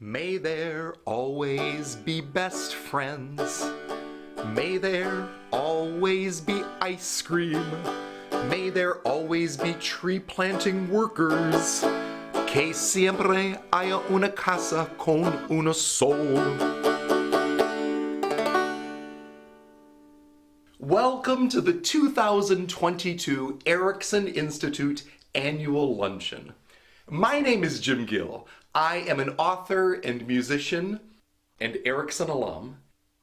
May there always be best friends. May there always be ice cream. May there always be tree planting workers. Que siempre haya una casa con un sol. Welcome to the 2022 Erikson Institute Annual Luncheon. My name is Jim Gill. I am an author and musician and Erikson alum,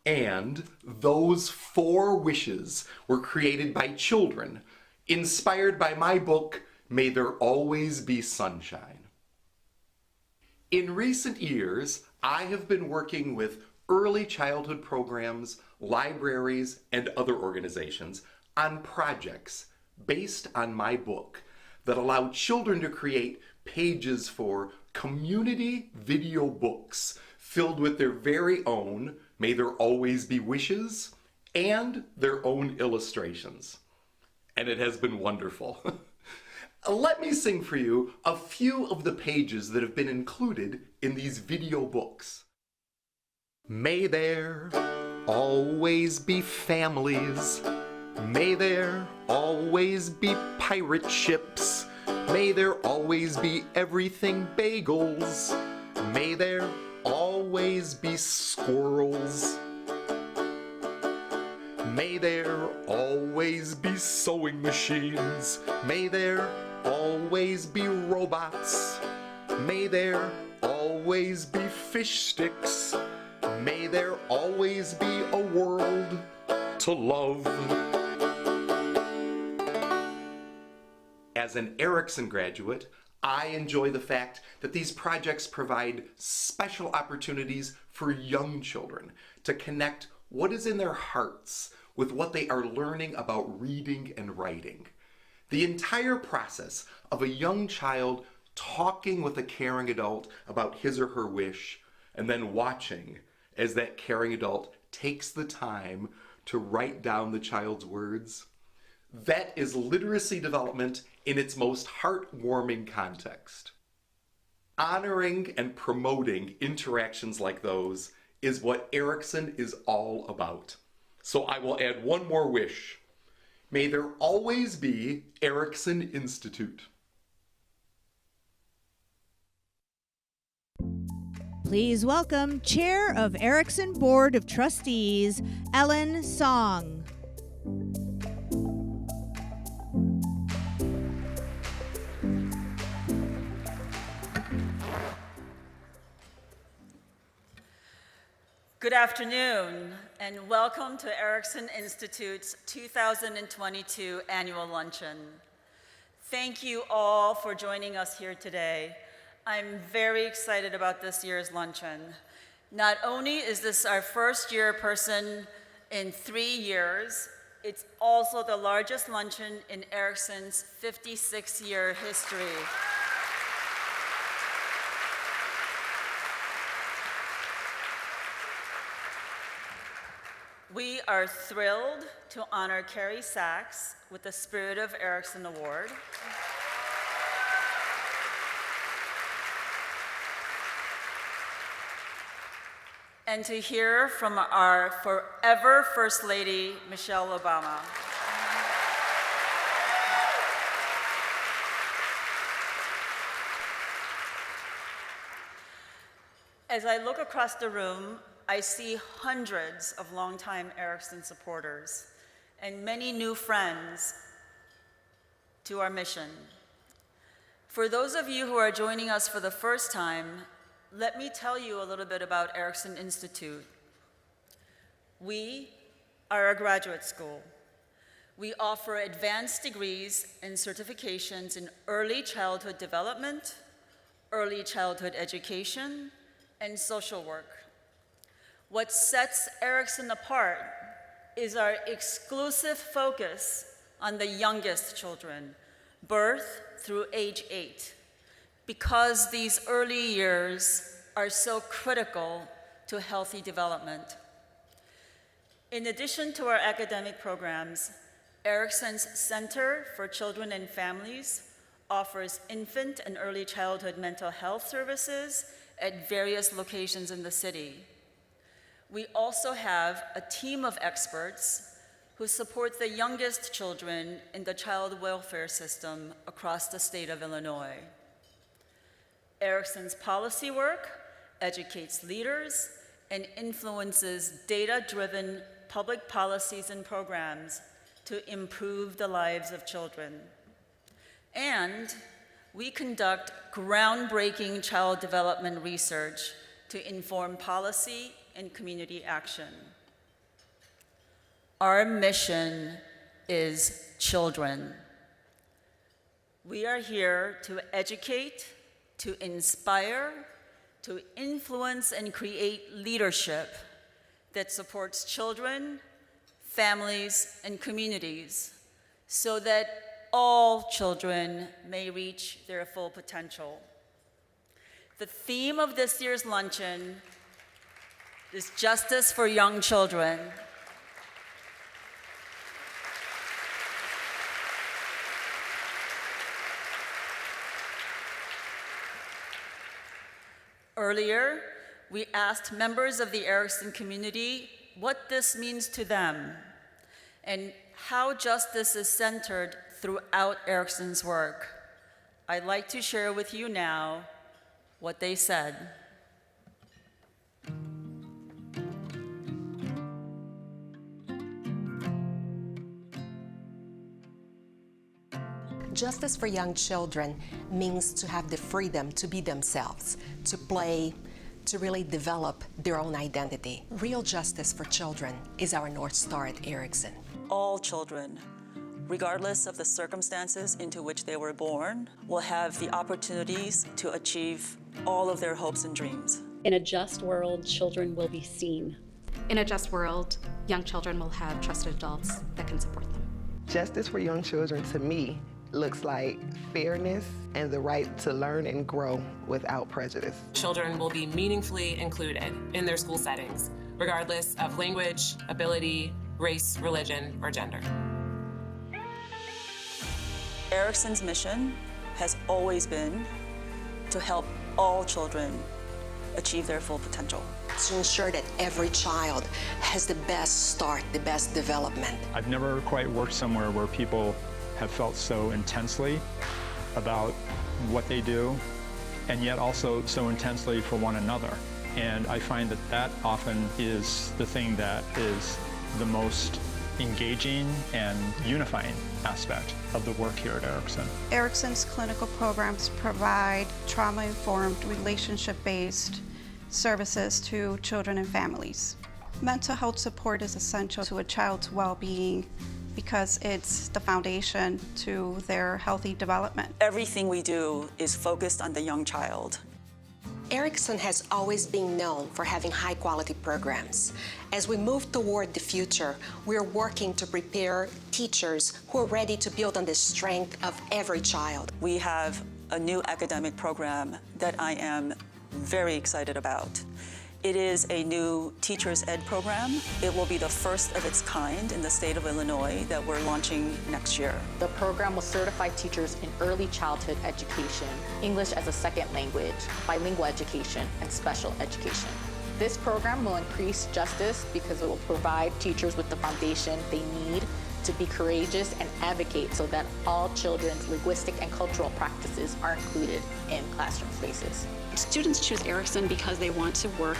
and those 4 wishes were created by children, inspired by my book, May There Always Be Sunshine. In recent years, I have been working with early childhood programs, libraries, and other organizations on projects based on my book that allow children to create pages for community video books filled with their very own May There Always Be wishes and their own illustrations. And it has been wonderful. Let me sing for you a few of the pages that have been included in these video books. May there always be families. May there always be pirate ships. May there always be everything bagels. May there always be squirrels. May there always be sewing machines. May there always be robots. May there always be fish sticks. May there always be a world to love. As an Erikson graduate, I enjoy the fact that these projects provide special opportunities for young children to connect what is in their hearts with what they are learning about reading and writing. The entire process of a young child talking with a caring adult about his or her wish, and then watching as that caring adult takes the time to write down the child's words. That is literacy development in its most heartwarming context. Honoring and promoting interactions like those is what Erikson is all about. So I will add one more wish. May there always be Erikson Institute. Please welcome Chair of Erikson Board of Trustees, Ellen Song. Good afternoon, and welcome to Erikson Institute's 2022 Annual Luncheon. Thank you all for joining us here today. I'm very excited about this year's luncheon. Not only is this our first year person in 3 years, it's also the largest luncheon in Erikson's 56-year history. We are thrilled to honor Cari Sacks with the Spirit of Erikson Award. And to hear from our forever First Lady, Michelle Obama. As I look across the room, I see hundreds of longtime Erikson supporters and many new friends to our mission. For those of you who are joining us for the first time, let me tell you a little bit about Erikson Institute. We are a graduate school. We offer advanced degrees and certifications in early childhood development, early childhood education, and social work. What sets Erikson apart is our exclusive focus on the youngest children, birth through age 8, because these early years are so critical to healthy development. In addition to our academic programs, Erikson's Center for Children and Families offers infant and early childhood mental health services at various locations in the city. We also have a team of experts who support the youngest children in the child welfare system across the state of Illinois. Erikson's policy work educates leaders and influences data-driven public policies and programs to improve the lives of children. And we conduct groundbreaking child development research to inform policy and community action. Our mission is children. We are here to educate, to inspire, to influence and create leadership that supports children, families, and communities so that all children may reach their full potential. The theme of this year's luncheon is justice for young children. Earlier, we asked members of the Erikson community what this means to them and how justice is centered throughout Erikson's work. I'd like to share with you now what they said. Justice for young children means to have the freedom to be themselves, to play, to really develop their own identity. Real justice for children is our North Star at Erikson. All children, regardless of the circumstances into which they were born, will have the opportunities to achieve all of their hopes and dreams. In a just world, children will be seen. In a just world, young children will have trusted adults that can support them. Justice for young children, to me, looks like fairness and the right to learn and grow without prejudice. Children will be meaningfully included in their school settings, regardless of language, ability, race, religion, or gender. Erikson's mission has always been to help all children achieve their full potential. To ensure that every child has the best start, the best development. I've never quite worked somewhere where people have felt so intensely about what they do, and yet also so intensely for one another. And I find that that often is the thing that is the most engaging and unifying aspect of the work here at Erikson. Erikson's clinical programs provide trauma-informed, relationship-based services to children and families. Mental health support is essential to a child's well-being because it's the foundation to their healthy development. Everything we do is focused on the young child. Erikson has always been known for having high-quality programs. As we move toward the future, we're working to prepare teachers who are ready to build on the strength of every child. We have a new academic program that I am very excited about. It is a new Teachers Ed program. It will be the first of its kind in the state of Illinois that we're launching next year. The program will certify teachers in early childhood education, English as a second language, bilingual education, and special education. This program will increase justice because it will provide teachers with the foundation they need to be courageous and advocate so that all children's linguistic and cultural practices are included in classroom spaces. Students choose Erikson because they want to work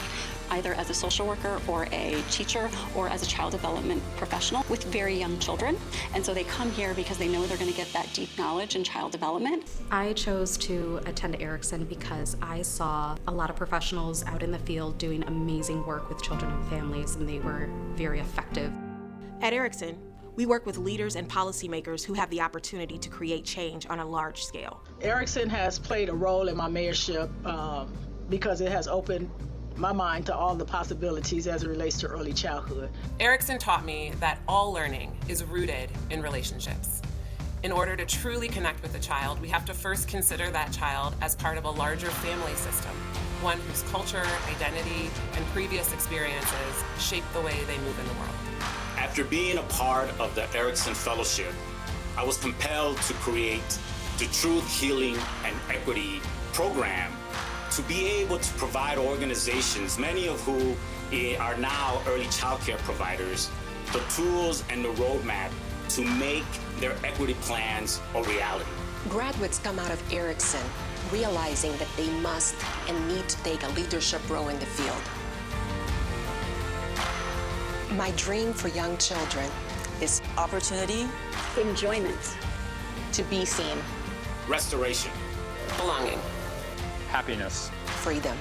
either as a social worker or a teacher or as a child development professional with very young children. And so they come here because they know they're going to get that deep knowledge in child development. I chose to attend Erikson because I saw a lot of professionals out in the field doing amazing work with children and families, and they were very effective. At Erikson, we work with leaders and policymakers who have the opportunity to create change on a large scale. Erikson has played a role in my mayorship because it has opened my mind to all the possibilities as it relates to early childhood. Erikson taught me that all learning is rooted in relationships. In order to truly connect with a child, we have to first consider that child as part of a larger family system, one whose culture, identity, and previous experiences shape the way they move in the world. After being a part of the Erikson Fellowship, I was compelled to create the Truth, Healing, and Equity program to be able to provide organizations, many of who are now early childcare providers, the tools and the roadmap to make their equity plans a reality. Graduates come out of Erikson realizing that they must and need to take a leadership role in the field. My dream for young children is Opportunity, Enjoyment. To be seen. Restoration. Belonging. Happiness. freedom.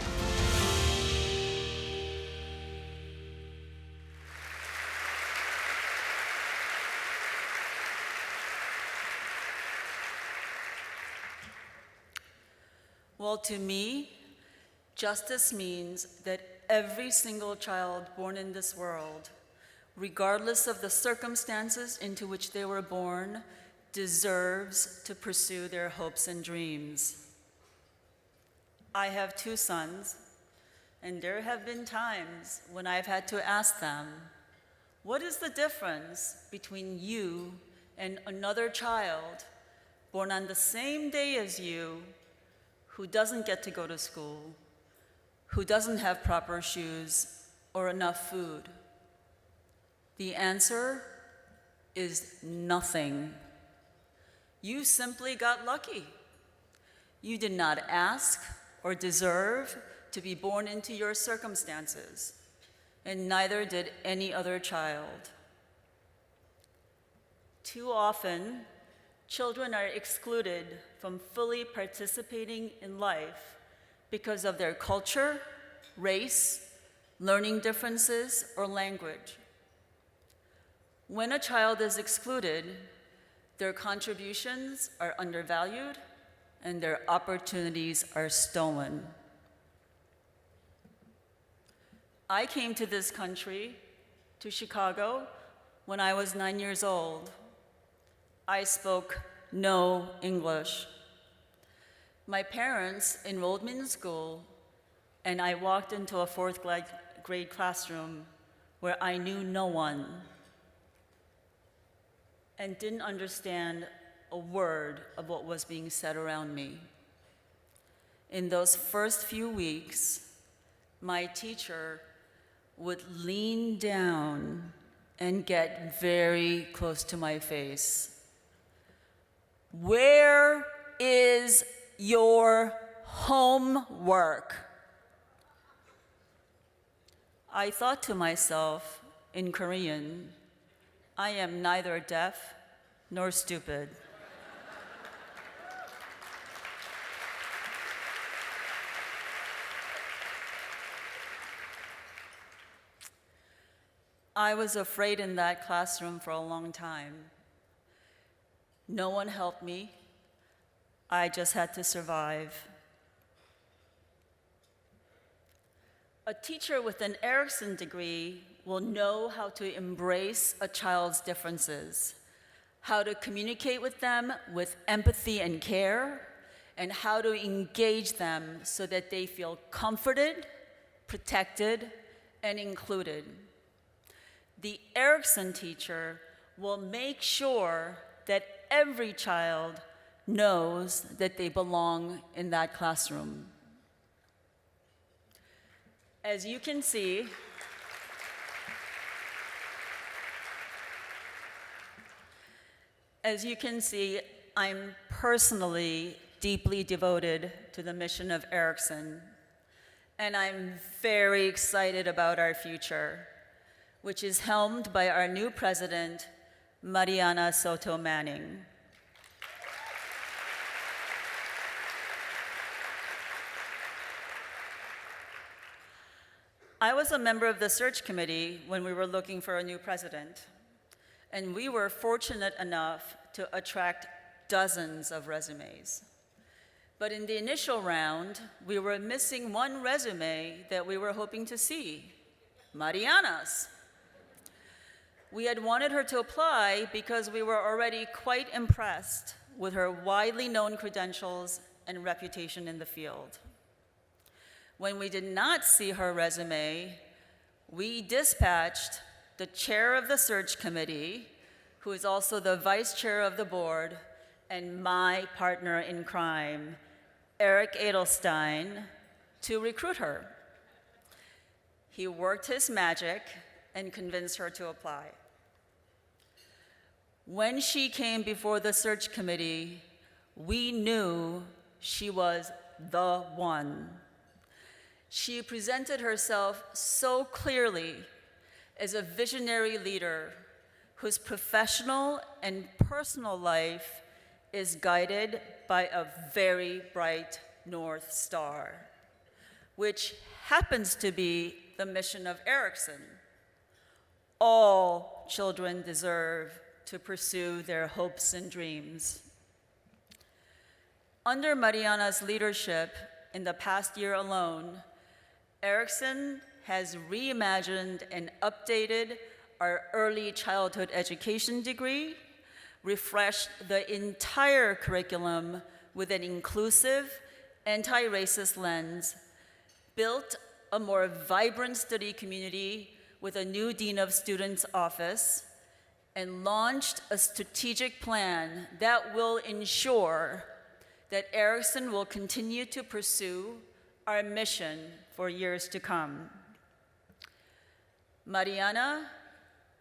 Well, to me, justice means that every single child born in this world, regardless of the circumstances into which they were born, deserves to pursue their hopes and dreams. I have 2 sons, and there have been times when I've had to ask them, what is the difference between you and another child born on the same day as you, who doesn't get to go to school, who doesn't have proper shoes or enough food? The answer is nothing. You simply got lucky. You did not ask or deserve to be born into your circumstances, and neither did any other child. Too often, children are excluded from fully participating in life because of their culture, race, learning differences, or language. When a child is excluded, their contributions are undervalued and their opportunities are stolen. I came to this country, to Chicago, when I was 9 years old. I spoke no English. My parents enrolled me in school, and I walked into a 4th grade classroom where I knew no one and didn't understand a word of what was being said around me. In those first few weeks, my teacher would lean down and get very close to my face. Where is your homework? I thought to myself in Korean, I am neither deaf nor stupid. I was afraid in that classroom for a long time. No one helped me. I just had to survive. A teacher with an Erikson degree will know how to embrace a child's differences, how to communicate with them with empathy and care, and how to engage them so that they feel comforted, protected, and included. The Erikson teacher will make sure that every child knows that they belong in that classroom. As you can see, I'm personally deeply devoted to the mission of Erikson, and I'm very excited about our future, which is helmed by our new president, Mariana Soto Manning. I was a member of the search committee when we were looking for a new president, and we were fortunate enough to attract dozens of resumes. But in the initial round, we were missing one resume that we were hoping to see, Mariana's. We had wanted her to apply because we were already quite impressed with her widely known credentials and reputation in the field. When we did not see her resume, we dispatched the chair of the search committee, who is also the vice chair of the board, and my partner in crime, Eric Edelstein, to recruit her. He worked his magic and convinced her to apply. When she came before the search committee, we knew she was the one. She presented herself so clearly as a visionary leader whose professional and personal life is guided by a very bright North Star, which happens to be the mission of Erikson. All children deserve to pursue their hopes and dreams. Under Mariana's leadership in the past year alone, Erikson has reimagined and updated our early childhood education degree, refreshed the entire curriculum with an inclusive, anti-racist lens, built a more vibrant study community with a new Dean of Students office, and launched a strategic plan that will ensure that Erikson will continue to pursue our mission for years to come. Mariana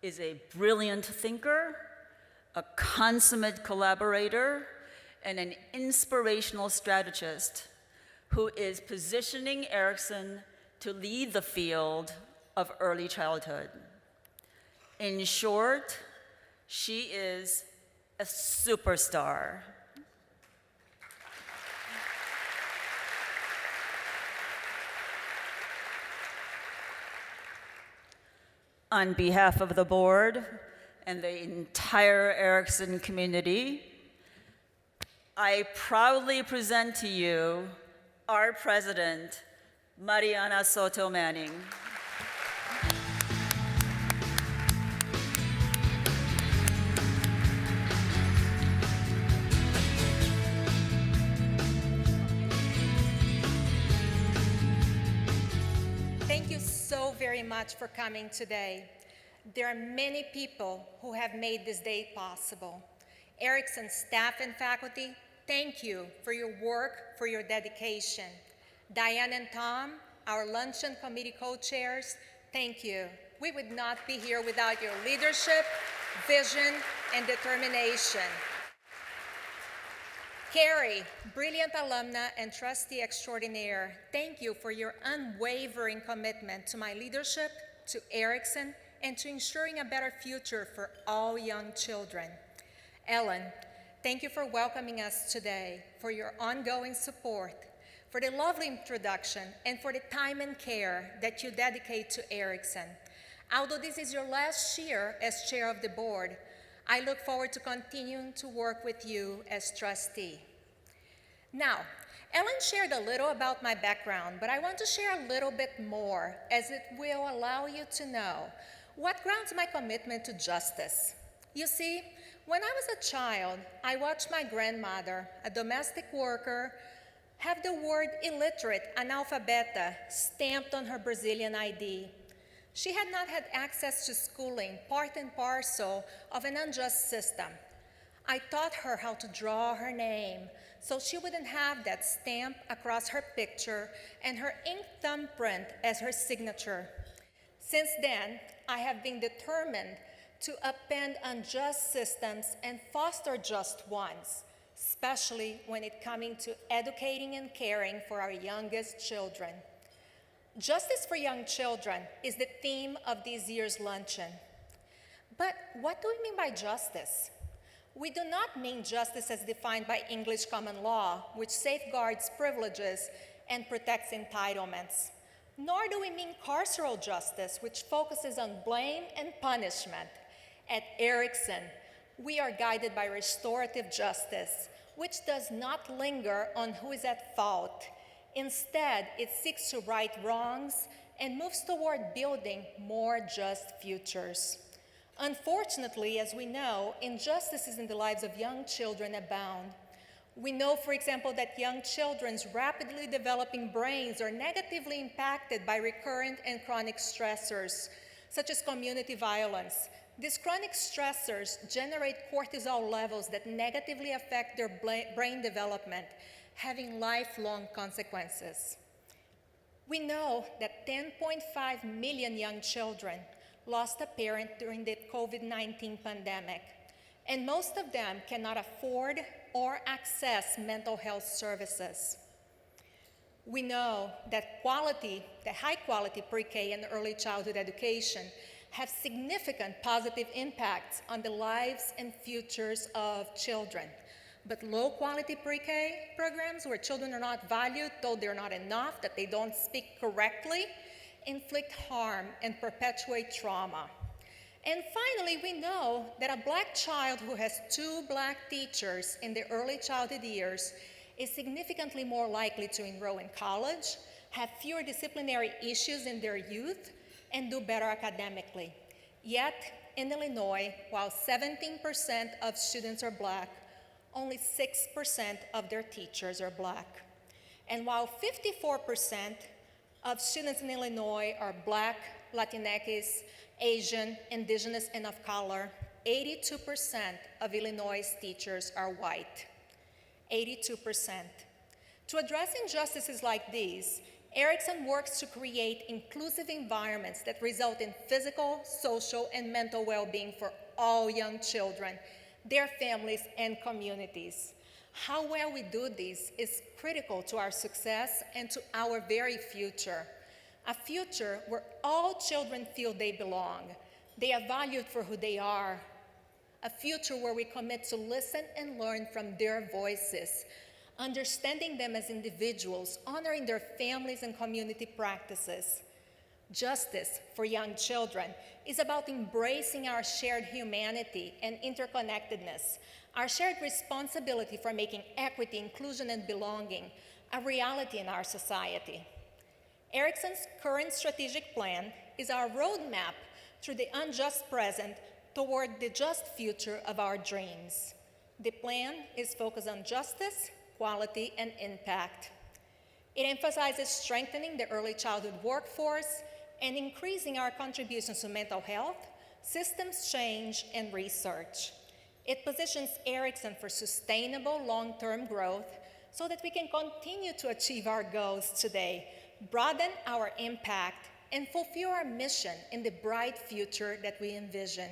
is a brilliant thinker, a consummate collaborator, and an inspirational strategist who is positioning Erikson to lead the field of early childhood. In short, she is a superstar. On behalf of the board and the entire Erikson community, I proudly present to you our president, Mariana Soto Manning. Thank you so very much for coming today. There are many people who have made this day possible. Erikson staff and faculty, thank you for your work, for your dedication. Diane and Tom, our Luncheon Committee co-chairs, thank you. We would not be here without your leadership, vision, and determination. Cari, brilliant alumna and trustee extraordinaire, thank you for your unwavering commitment to my leadership, to Erikson, and to ensuring a better future for all young children. Ellen, thank you for welcoming us today, for your ongoing support, for the lovely introduction, and for the time and care that you dedicate to Erikson. Although this is your last year as chair of the board, I look forward to continuing to work with you as trustee. Now, Ellen shared a little about my background, but I want to share a little bit more, as it will allow you to know what grounds my commitment to justice. You see, when I was a child, I watched my grandmother, a domestic worker, have the word illiterate, analphabeta, stamped on her Brazilian ID. She had not had access to schooling, part and parcel of an unjust system. I taught her how to draw her name so she wouldn't have that stamp across her picture and her ink thumbprint as her signature. Since then, I have been determined to upend unjust systems and foster just ones, especially when it comes to educating and caring for our youngest children. Justice for young children is the theme of this year's luncheon. But what do we mean by justice? We do not mean justice as defined by English common law, which safeguards privileges and protects entitlements. Nor do we mean carceral justice, which focuses on blame and punishment. At Erikson, we are guided by restorative justice, which does not linger on who is at fault. Instead, it seeks to right wrongs and moves toward building more just futures. Unfortunately, as we know, injustices in the lives of young children abound. We know, for example, that young children's rapidly developing brains are negatively impacted by recurrent and chronic stressors, such as community violence. These chronic stressors generate cortisol levels that negatively affect their brain development, having lifelong consequences. We know that 10.5 million young children lost a parent during the COVID-19 pandemic, and most of them cannot afford or access mental health services. We know that the high-quality pre-K and early childhood education have significant positive impacts on the lives and futures of children. But low-quality pre-K programs where children are not valued, told they're not enough, that they don't speak correctly, inflict harm and perpetuate trauma. And finally, we know that a Black child who has 2 Black teachers in the early childhood years is significantly more likely to enroll in college, have fewer disciplinary issues in their youth, and do better academically. Yet, in Illinois, while 17% of students are Black, only 6% of their teachers are Black. And while 54% of students in Illinois are Black, Latinx, Asian, Indigenous, and of color, 82% of Illinois' teachers are white. 82%. To address injustices like these, Erikson works to create inclusive environments that result in physical, social, and mental well-being for all young children, their families, and communities. How well we do this is critical to our success and to our very future. A future where all children feel they belong, they are valued for who they are. A future where we commit to listen and learn from their voices, understanding them as individuals, honoring their families and community practices. Justice for young children is about embracing our shared humanity and interconnectedness, our shared responsibility for making equity, inclusion, and belonging a reality in our society. Erikson's current strategic plan is our roadmap through the unjust present toward the just future of our dreams. The plan is focused on justice, quality, and impact. It emphasizes strengthening the early childhood workforce and increasing our contributions to mental health, systems change, and research. It positions Erikson for sustainable long-term growth so that we can continue to achieve our goals today, broaden our impact, and fulfill our mission in the bright future that we envision.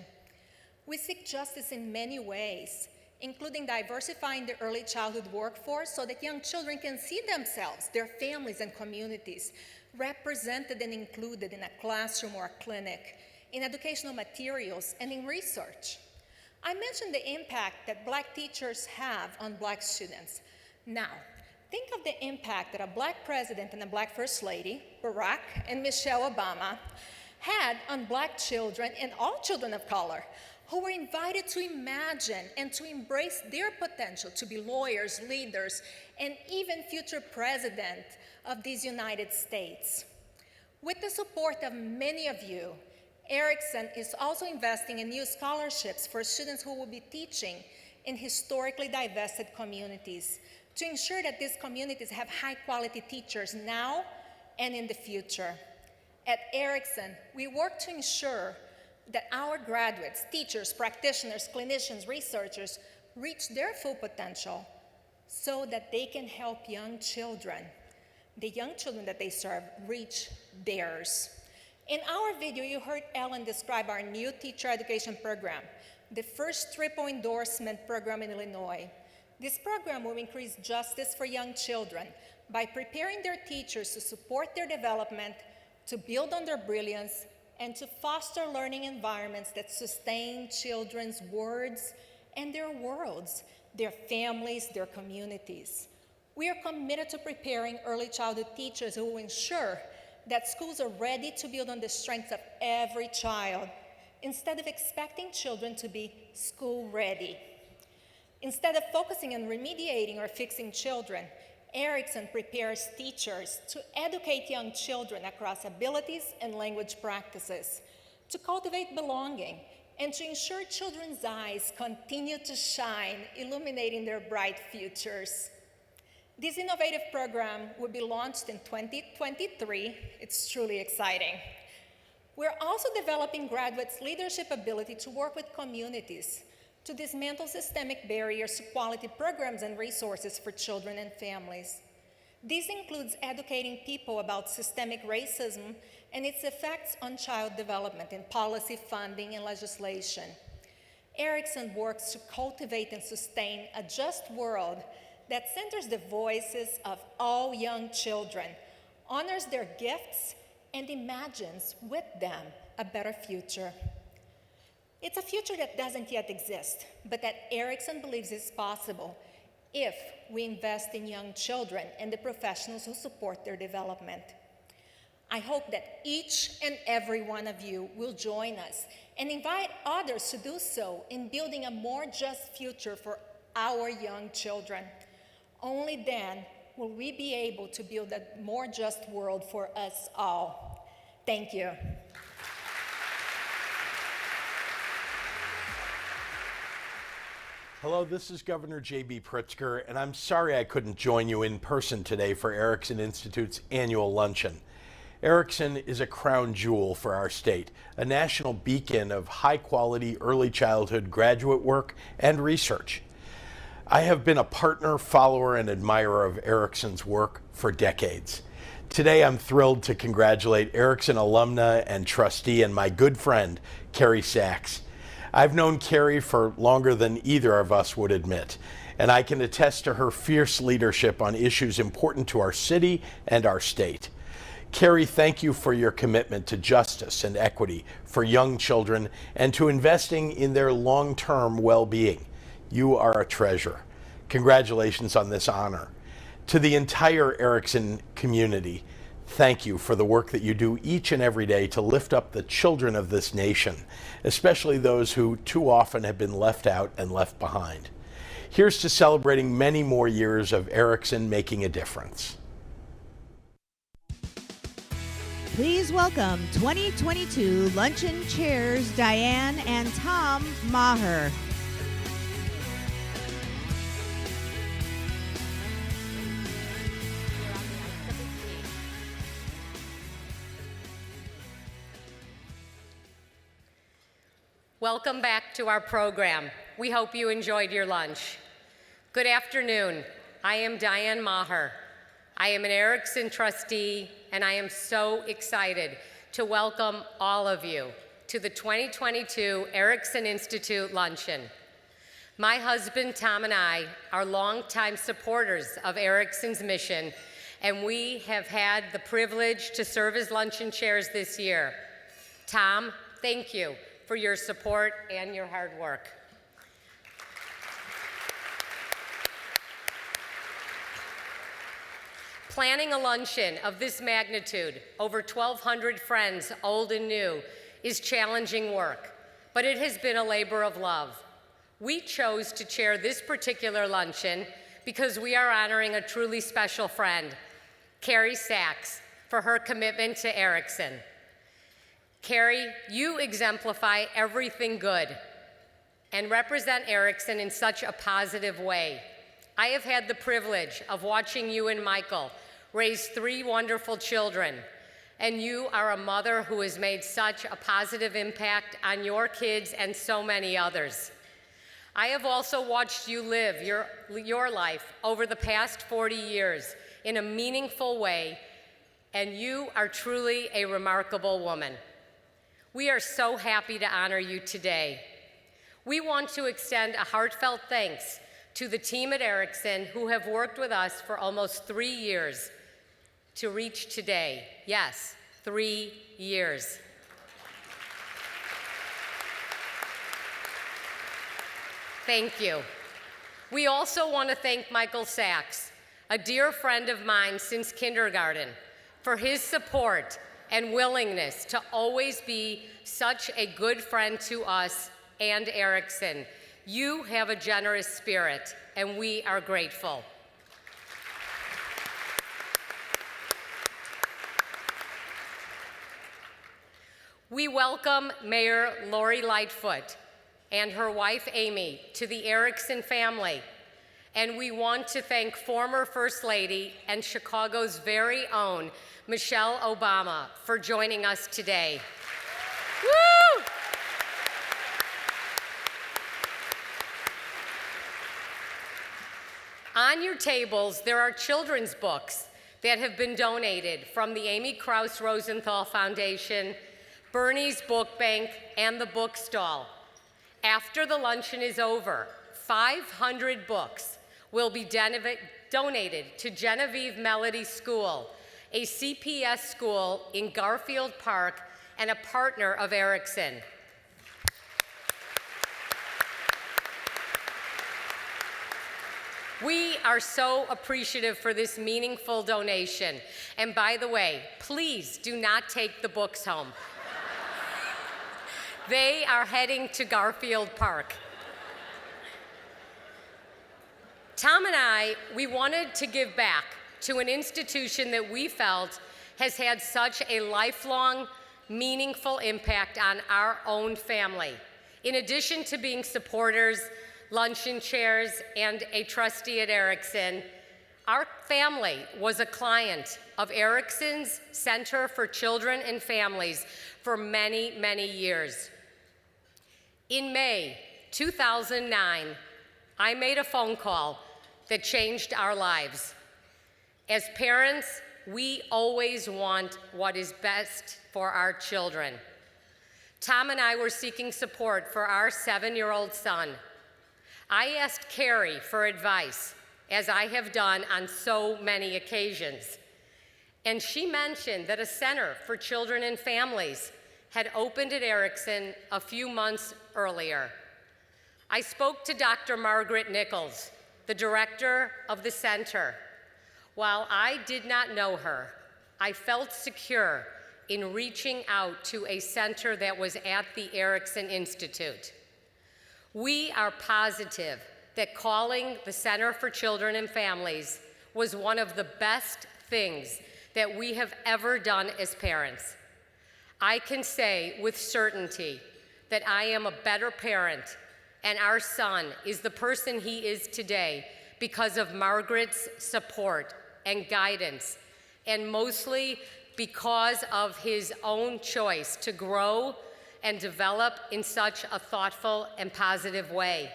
We seek justice in many ways, including diversifying the early childhood workforce so that young children can see themselves, their families, and communities represented and included in a classroom or a clinic, in educational materials, and in research. I mentioned the impact that Black teachers have on Black students. Now, think of the impact that a Black president and a Black first lady, Barack and Michelle Obama, had on Black children and all children of color, who were invited to imagine and to embrace their potential to be lawyers, leaders, and even future president of these United States. With the support of many of you, Erikson is also investing in new scholarships for students who will be teaching in historically divested communities to ensure that these communities have high-quality teachers now and in the future. At Erikson, we work to ensure that our graduates, teachers, practitioners, clinicians, researchers reach their full potential so that they can help young children, the young children that they serve, reach theirs. In our video, you heard Ellen describe our new teacher education program, the first triple endorsement program in Illinois. This program will increase justice for young children by preparing their teachers to support their development, to build on their brilliance, and to foster learning environments that sustain children's words and their worlds, their families, their communities. We are committed to preparing early childhood teachers who will ensure that schools are ready to build on the strengths of every child, instead of expecting children to be school ready. Instead of focusing on remediating or fixing children, Erikson prepares teachers to educate young children across abilities and language practices, to cultivate belonging, and to ensure children's eyes continue to shine, illuminating their bright futures. This innovative program will be launched in 2023. It's truly exciting. We're also developing graduates' leadership ability to work with communities, to dismantle systemic barriers to quality programs and resources for children and families. This includes educating people about systemic racism and its effects on child development in policy, funding, and legislation. Erikson works to cultivate and sustain a just world that centers the voices of all young children, honors their gifts, and imagines with them a better future. It's a future that doesn't yet exist, but that Erikson believes is possible if we invest in young children and the professionals who support their development. I hope that each and every one of you will join us and invite others to do so in building a more just future for our young children. Only then will we be able to build a more just world for us all. Thank you. Hello, this is Governor J.B. Pritzker, and I'm sorry I couldn't join you in person today for Erikson Institute's annual luncheon. Erikson is a crown jewel for our state, a national beacon of high-quality early childhood graduate work and research. I have been a partner, follower, and admirer of Erikson's work for decades. Today, I'm thrilled to congratulate Erikson alumna and trustee and my good friend, Cari Sacks. I've known Cari for longer than either of us would admit, and I can attest to her fierce leadership on issues important to our city and our state. Cari, thank you for your commitment to justice and equity for young children and to investing in their long-term well-being. You are a treasure. Congratulations on this honor. To the entire Erikson community, thank you for the work that you do each and every day to lift up the children of this nation, especially those who too often have been left out and left behind. Here's to celebrating many more years of Erikson making a difference. Please welcome 2022 Luncheon Chairs Diane and Tom Maher. Welcome back to our program. We hope you enjoyed your lunch. Good afternoon. I am Diane Maher. I am an Erikson trustee, and I am so excited to welcome all of you to the 2022 Erikson Institute Luncheon. My husband, Tom, and I are longtime supporters of Erikson's mission, and we have had the privilege to serve as luncheon chairs this year. Tom, thank you for your support and your hard work. Planning a luncheon of this magnitude, over 1,200 friends, old and new, is challenging work, but it has been a labor of love. We chose to chair this particular luncheon because we are honoring a truly special friend, Cari Sacks, for her commitment to Erikson. Cari, you exemplify everything good and represent Erikson in such a positive way. I have had the privilege of watching you and Michael raise 3 wonderful children, and you are a mother who has made such a positive impact on your kids and so many others. I have also watched you live your life over the past 40 years in a meaningful way, and you are truly a remarkable woman. We are so happy to honor you today. We want to extend a heartfelt thanks to the team at Erikson who have worked with us for almost 3 years to reach today. Yes, 3 years. Thank you. We also want to thank Michael Sacks, a dear friend of mine since kindergarten, for his support and willingness to always be such a good friend to us and Erikson. You have a generous spirit, and we are grateful. We welcome Mayor Lori Lightfoot and her wife Amy to the Erikson family, and we want to thank former First Lady and Chicago's very own Michelle Obama for joining us today. Woo! On your tables, there are children's books that have been donated from the Amy Krauss Rosenthal Foundation, Bernie's Book Bank, and the Book Stall. After the luncheon is over, 500 books will be donated to Genevieve Melody School, a CPS school in Garfield Park and a partner of Erikson. We are so appreciative for this meaningful donation. And by the way, please do not take the books home. They are heading to Garfield Park. Tom and I, we wanted to give back to an institution that we felt has had such a lifelong, meaningful impact on our own family. In addition to being supporters, luncheon chairs, and a trustee at Erikson, our family was a client of Erikson's Center for Children and Families for many, many years. In May 2009, I made a phone call that changed our lives. As parents, we always want what is best for our children. Tom and I were seeking support for our 7-year-old son. I asked Cari for advice, as I have done on so many occasions. And she mentioned that a Center for Children and Families had opened at Erikson a few months earlier. I spoke to Dr. Margaret Nichols, the director of the center. While I did not know her, I felt secure in reaching out to a center that was at the Erikson Institute. We are positive that calling the Center for Children and Families was one of the best things that we have ever done as parents. I can say with certainty that I am a better parent, and our son is the person he is today because of Margaret's support and guidance, and mostly because of his own choice to grow and develop in such a thoughtful and positive way.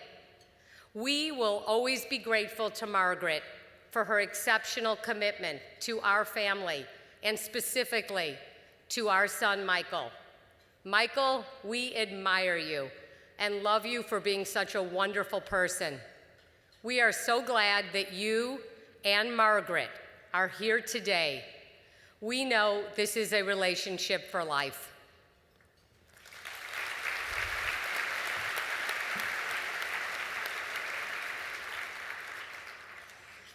We will always be grateful to Margaret for her exceptional commitment to our family, and specifically to our son, Michael. Michael, we admire you and love you for being such a wonderful person. We are so glad that you and Margaret are here today. We know this is a relationship for life.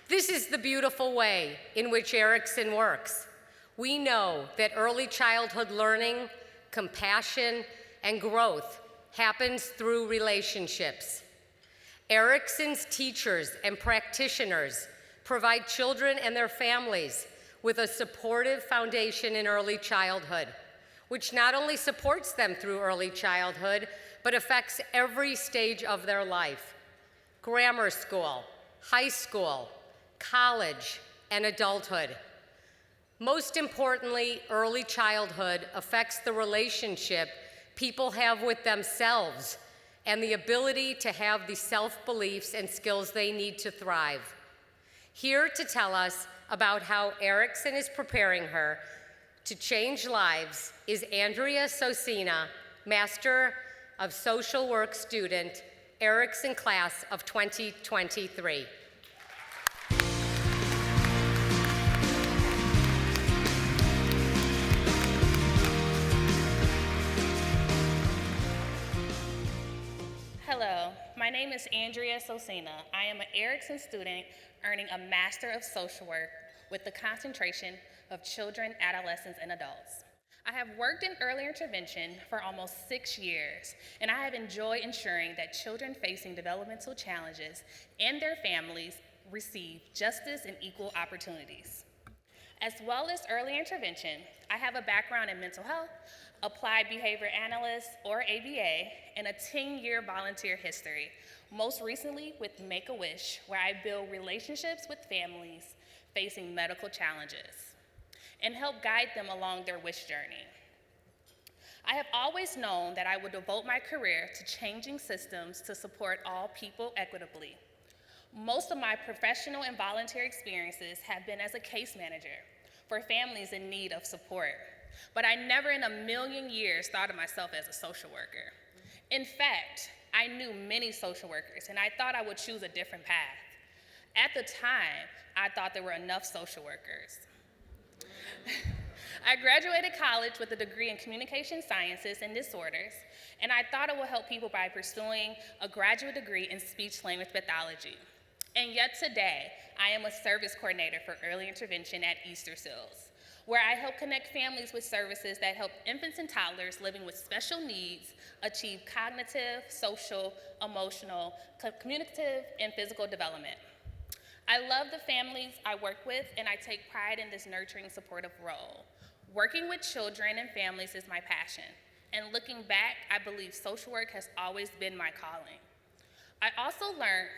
This is the beautiful way in which Erikson works. We know that early childhood learning, compassion, and growth happens through relationships. Erikson's teachers and practitioners provide children and their families with a supportive foundation in early childhood, which not only supports them through early childhood, but affects every stage of their life: grammar school, high school, college, and adulthood. Most importantly, early childhood affects the relationship people have with themselves and the ability to have the self-beliefs and skills they need to thrive. Here to tell us about how Erikson is preparing her to change lives is Andrea Sosina, Master of Social Work student, Erikson class of 2023. Hello, my name is Andrea Sosina. I am an Erikson student earning a Master of Social Work with the concentration of children, adolescents, and adults. I have worked in early intervention for almost 6 years, and I have enjoyed ensuring that children facing developmental challenges and their families receive justice and equal opportunities. As well as early intervention, I have a background in mental health, applied behavior analyst, or ABA, and a 10-year volunteer history, most recently with Make-A-Wish, where I build relationships with families facing medical challenges and help guide them along their wish journey. I have always known that I would devote my career to changing systems to support all people equitably. Most of my professional and volunteer experiences have been as a case manager for families in need of support, but I never in a million years thought of myself as a social worker. In fact, I knew many social workers, and I thought I would choose a different path. At the time, I thought there were enough social workers. I graduated college with a degree in communication sciences and disorders, and I thought it would help people by pursuing a graduate degree in speech-language pathology. And yet today, I am a service coordinator for early intervention at Easter Seals, where I help connect families with services that help infants and toddlers living with special needs achieve cognitive, social, emotional, communicative, and physical development. I love the families I work with, and I take pride in this nurturing, supportive role. Working with children and families is my passion, and looking back, I believe social work has always been my calling. I also learned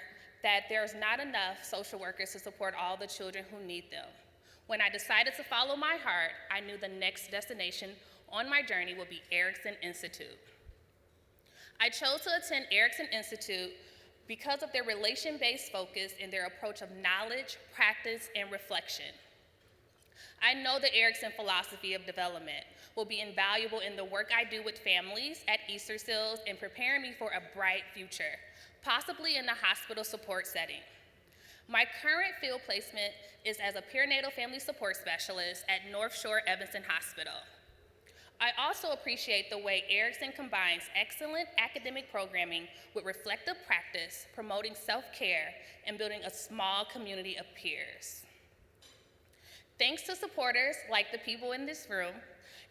that there's not enough social workers to support all the children who need them. When I decided to follow my heart, I knew the next destination on my journey would be Erikson Institute. I chose to attend Erikson Institute because of their relation-based focus and their approach of knowledge, practice, and reflection. I know the Erikson philosophy of development will be invaluable in the work I do with families at Easter Seals and preparing me for a bright future, possibly in the hospital support setting. My current field placement is as a perinatal family support specialist at North Shore Evanston Hospital. I also appreciate the way Erikson combines excellent academic programming with reflective practice, promoting self-care, and building a small community of peers. Thanks to supporters like the people in this room,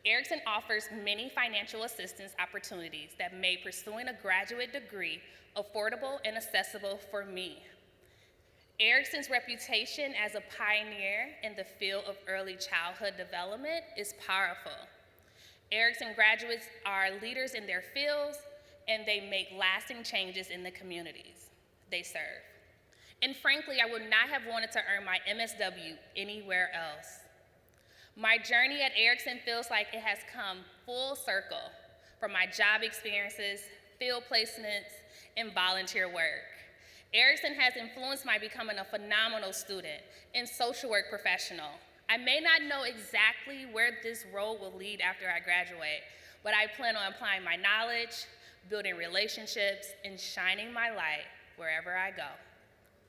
Erikson offers many financial assistance opportunities that make pursuing a graduate degree affordable and accessible for me. Erikson's reputation as a pioneer in the field of early childhood development is powerful. Erikson graduates are leaders in their fields, and they make lasting changes in the communities they serve. And frankly, I would not have wanted to earn my MSW anywhere else. My journey at Erikson feels like it has come full circle from my job experiences, field placements, and volunteer work. Erikson has influenced my becoming a phenomenal student and social work professional. I may not know exactly where this role will lead after I graduate, but I plan on applying my knowledge, building relationships, and shining my light wherever I go.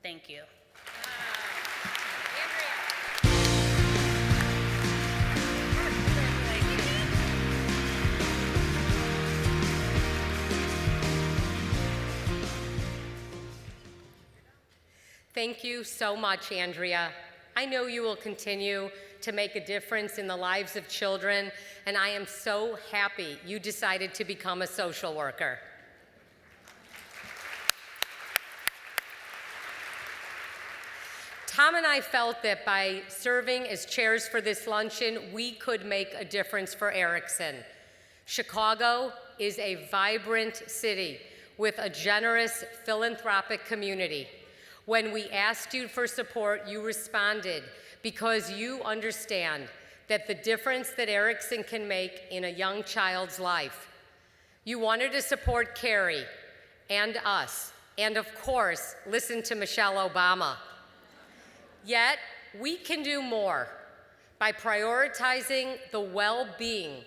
Thank you. Thank you so much, Andrea. I know you will continue to make a difference in the lives of children, and I am so happy you decided to become a social worker. Tom and I felt that by serving as chairs for this luncheon, we could make a difference for Erikson. Chicago is a vibrant city with a generous philanthropic community. When we asked you for support, you responded because you understand that the difference that Erikson can make in a young child's life. You wanted to support Cari and us, and of course, listen to Michelle Obama. Yet, we can do more by prioritizing the well-being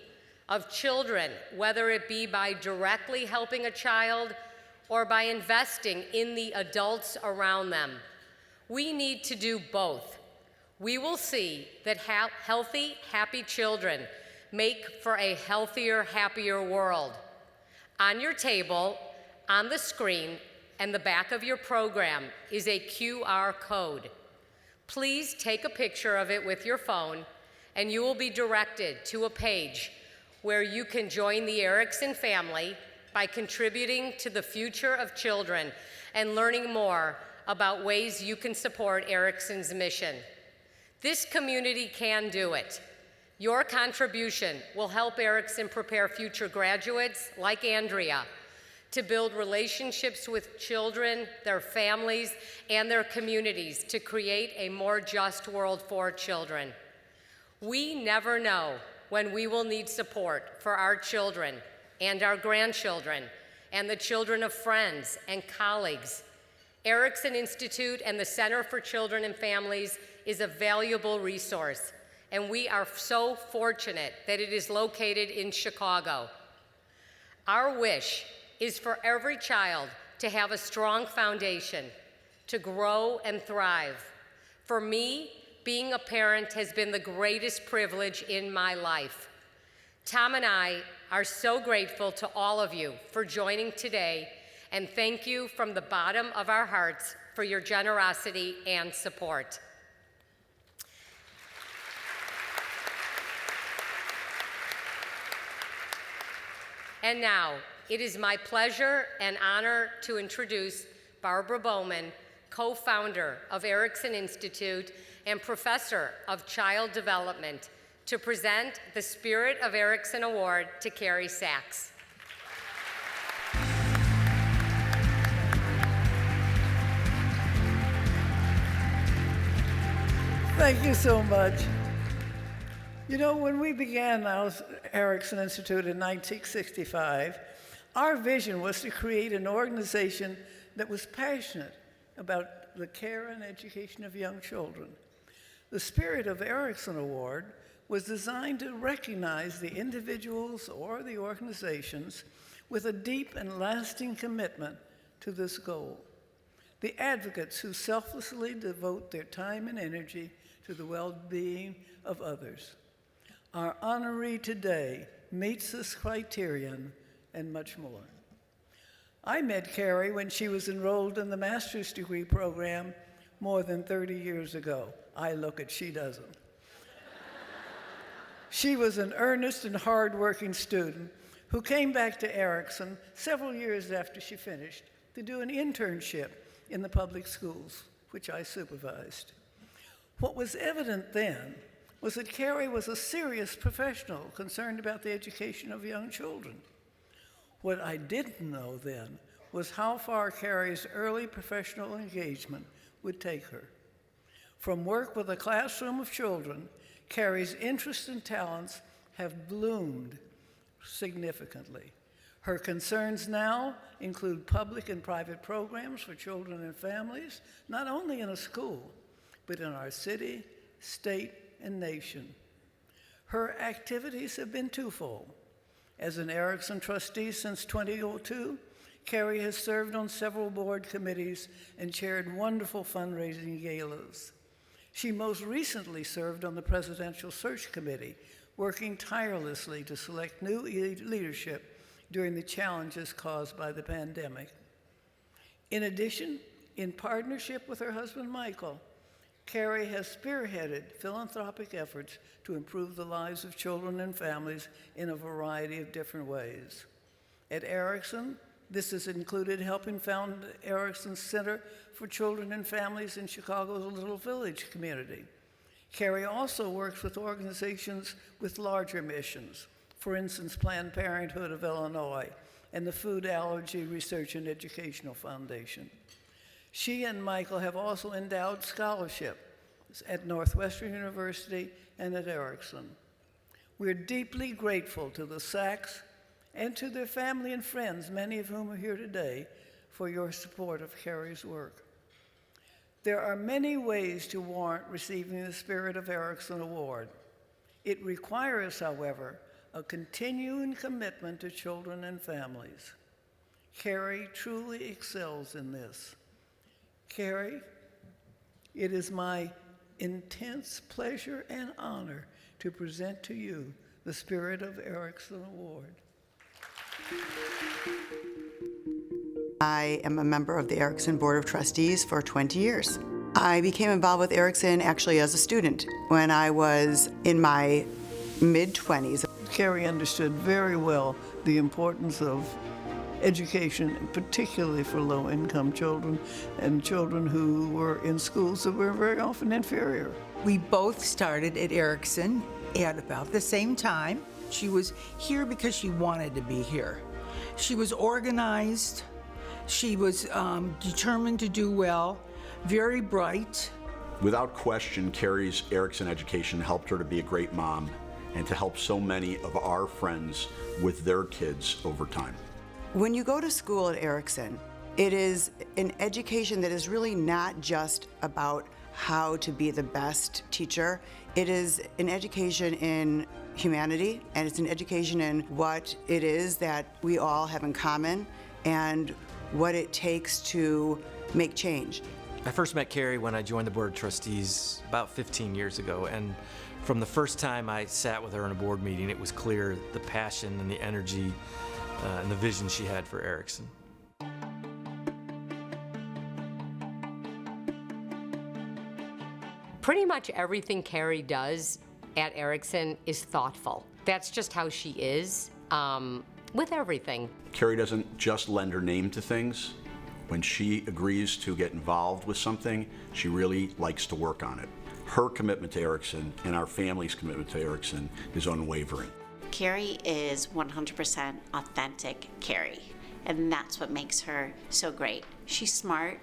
of children, whether it be by directly helping a child or by investing in the adults around them. We need to do both. We will see that healthy, happy children make for a healthier, happier world. On your table, on the screen, and the back of your program is a QR code. Please take a picture of it with your phone, and you will be directed to a page where you can join the Erikson family by contributing to the future of children and learning more about ways you can support Erikson's mission. This community can do it. Your contribution will help Erikson prepare future graduates like Andrea to build relationships with children, their families, and their communities to create a more just world for children. We never know when we will need support for our children and our grandchildren and the children of friends and colleagues. Erikson Institute and the Center for Children and Families is a valuable resource, and we are so fortunate that it is located in Chicago. Our wish is for every child to have a strong foundation, to grow and thrive. For me, being a parent has been the greatest privilege in my life. Tom and I are so grateful to all of you for joining today, and thank you from the bottom of our hearts for your generosity and support. And now, it is my pleasure and honor to introduce Barbara Bowman, co-founder of Erikson Institute and professor of child development, to present the Spirit of Erikson Award to Cari Sacks. Thank you so much. You know, when we began our Erikson Institute in 1965, our vision was to create an organization that was passionate about the care and education of young children. The Spirit of Erikson Award was designed to recognize the individuals or the organizations with a deep and lasting commitment to this goal. The advocates who selflessly devote their time and energy to the well-being of others. Our honoree today meets this criterion and much more. I met Cari when she was enrolled in the master's degree program more than 30 years ago. I look it, she doesn't. She was an earnest and hardworking student who came back to Erikson several years after she finished to do an internship in the public schools, which I supervised. What was evident then was that Cari was a serious professional concerned about the education of young children. What I didn't know then was how far Cari's early professional engagement would take her. From work with a classroom of children, Cari's interests and talents have bloomed significantly. Her concerns now include public and private programs for children and families, not only in a school, but in our city, state, and nation. Her activities have been twofold. As an Erikson trustee since 2002, Cari has served on several board committees and chaired wonderful fundraising galas. She most recently served on the Presidential Search Committee, working tirelessly to select new leadership during the challenges caused by the pandemic. In addition, in partnership with her husband, Michael, Cari has spearheaded philanthropic efforts to improve the lives of children and families in a variety of different ways. At Erikson, this has included helping found Erikson Center for Children and Families in Chicago's Little Village community. Cari also works with organizations with larger missions, for instance, Planned Parenthood of Illinois and the Food Allergy Research and Educational Foundation. She and Michael have also endowed scholarship at Northwestern University and at Erikson. We're deeply grateful to the Sacks and to their family and friends, many of whom are here today, for your support of Cari's work. There are many ways to warrant receiving the Spirit of Erikson Award. It requires, however, a continuing commitment to children and families. Cari truly excels in this. Cari, it is my intense pleasure and honor to present to you the Spirit of Erikson Award. I am a member of the Erikson Board of Trustees for 20 years. I became involved with Erikson actually as a student when I was in my mid-20s. Cari understood very well the importance of education, particularly for low-income children and children who were in schools that were very often inferior. We both started at Erikson at about the same time. She was here because she wanted to be here. She was organized. She was determined to do well, very bright. Without question, Cari's Erikson education helped her to be a great mom and to help so many of our friends with their kids over time. When you go to school at Erikson, It is an education that is really not just about how to be the best teacher. It is an education in humanity, and it's an education in what it is that we all have in common and what it takes to make change. I first met Cari when I joined the Board of Trustees about 15 years ago, and from the first time I sat with her in a board meeting, it was clear the passion and the energy and the vision she had for Erikson. Pretty much everything Cari does at Erikson is thoughtful. That's just how she is with everything. Cari doesn't just lend her name to things. When she agrees to get involved with something, she really likes to work on it. Her commitment to Erikson and our family's commitment to Erikson is unwavering. Cari is 100% authentic Cari, and that's what makes her so great. She's smart,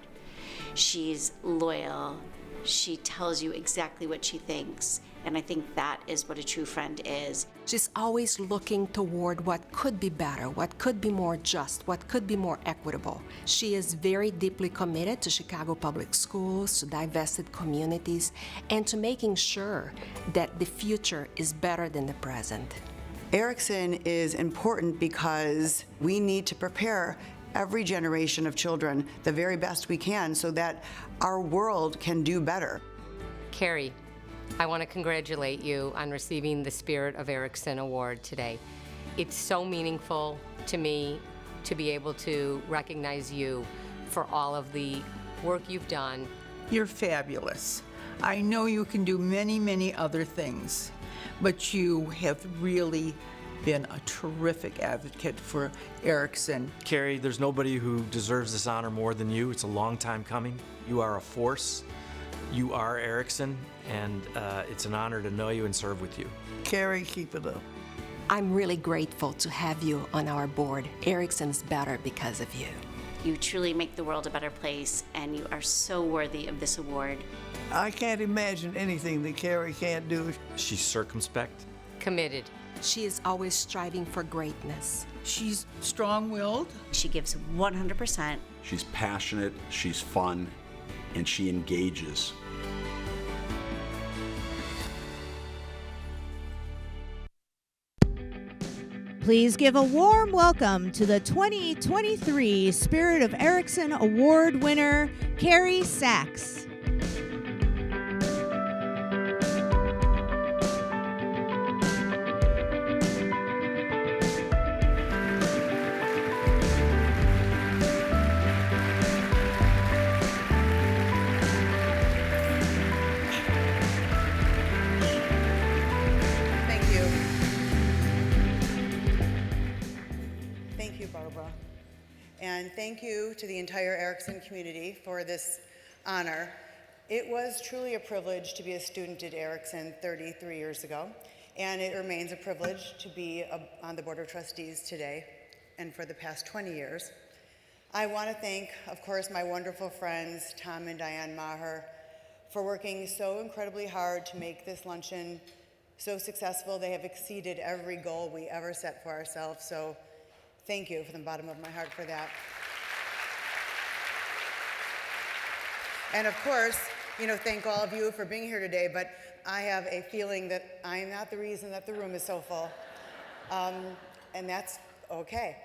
she's loyal, she tells you exactly what she thinks, and I think that is what a true friend is. She's always looking toward what could be better, what could be more just, what could be more equitable. She is very deeply committed to Chicago public schools, to divested communities, and to making sure that the future is better than the present. Erikson is important because we need to prepare every generation of children the very best we can so that our world can do better. Cari, I want to congratulate you on receiving the Spirit of Erikson Award today. It's so meaningful to me to be able to recognize you for all of the work you've done. You're fabulous. I know you can do many, many other things, but you have really been a terrific advocate for Erikson. Cari, there's nobody who deserves this honor more than you. It's a long time coming. You are a force. You are Erikson, and it's an honor to know you and serve with you. Cari, keep it up. I'm really grateful to have you on our board. Erikson's better because of you. You truly make the world a better place, and you are so worthy of this award. I can't imagine anything that Cari can't do. She's circumspect. Committed. She is always striving for greatness. She's strong-willed. She gives 100%. She's passionate, she's fun, and she engages. Please give a warm welcome to the 2023 Spirit of Erikson Award winner, Cari Sacks. And thank you to the entire Erikson community for this honor. It was truly a privilege to be a student at Erikson 33 years ago, and it remains a privilege to be on the Board of Trustees today and for the past 20 years. I want to thank, of course, my wonderful friends, Tom and Diane Maher, for working so incredibly hard to make this luncheon so successful. They have exceeded every goal we ever set for ourselves, so thank you from the bottom of my heart for that. And of course, thank all of you for being here today, but I have a feeling that I am not the reason that the room is so full. And that's okay.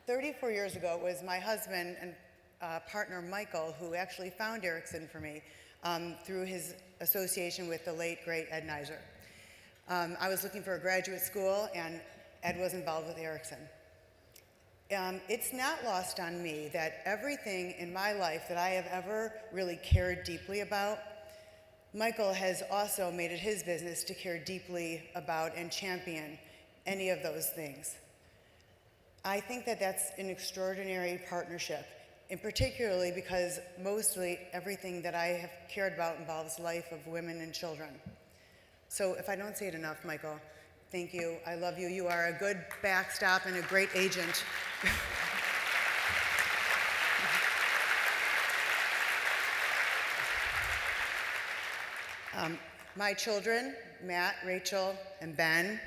34 years ago, it was my husband and partner Michael who actually found Erikson for me through his association with the late, great Ed Neiser. I was looking for a graduate school, and Ed was involved with Erikson. It's not lost on me that everything in my life that I have ever really cared deeply about, Michael has also made it his business to care deeply about and champion any of those things. I think that that's an extraordinary partnership, and particularly because mostly everything that I have cared about involves the life of women and children. So if I don't say it enough, Michael, thank you. I love you. You are a good backstop and a great agent. My children, Matt, Rachel, and Ben,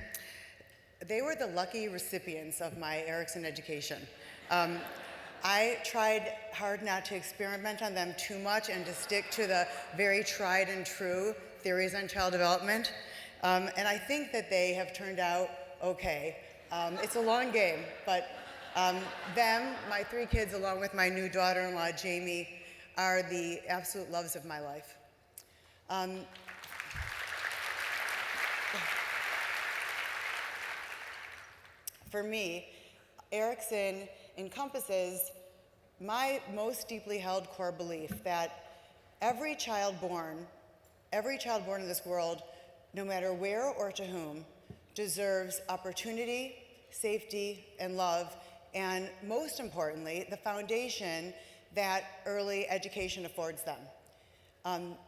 they were the lucky recipients of my Erikson education. I tried hard not to experiment on them too much and to stick to the very tried and true theories on child development. And I think that they have turned out okay. It's a long game, but them, my 3 kids, along with my new daughter-in-law, Jamie, are the absolute loves of my life. For me, Erikson encompasses my most deeply held core belief that every child born in this world, no matter where or to whom, deserves opportunity, safety, and love, and most importantly, the foundation that early education affords them.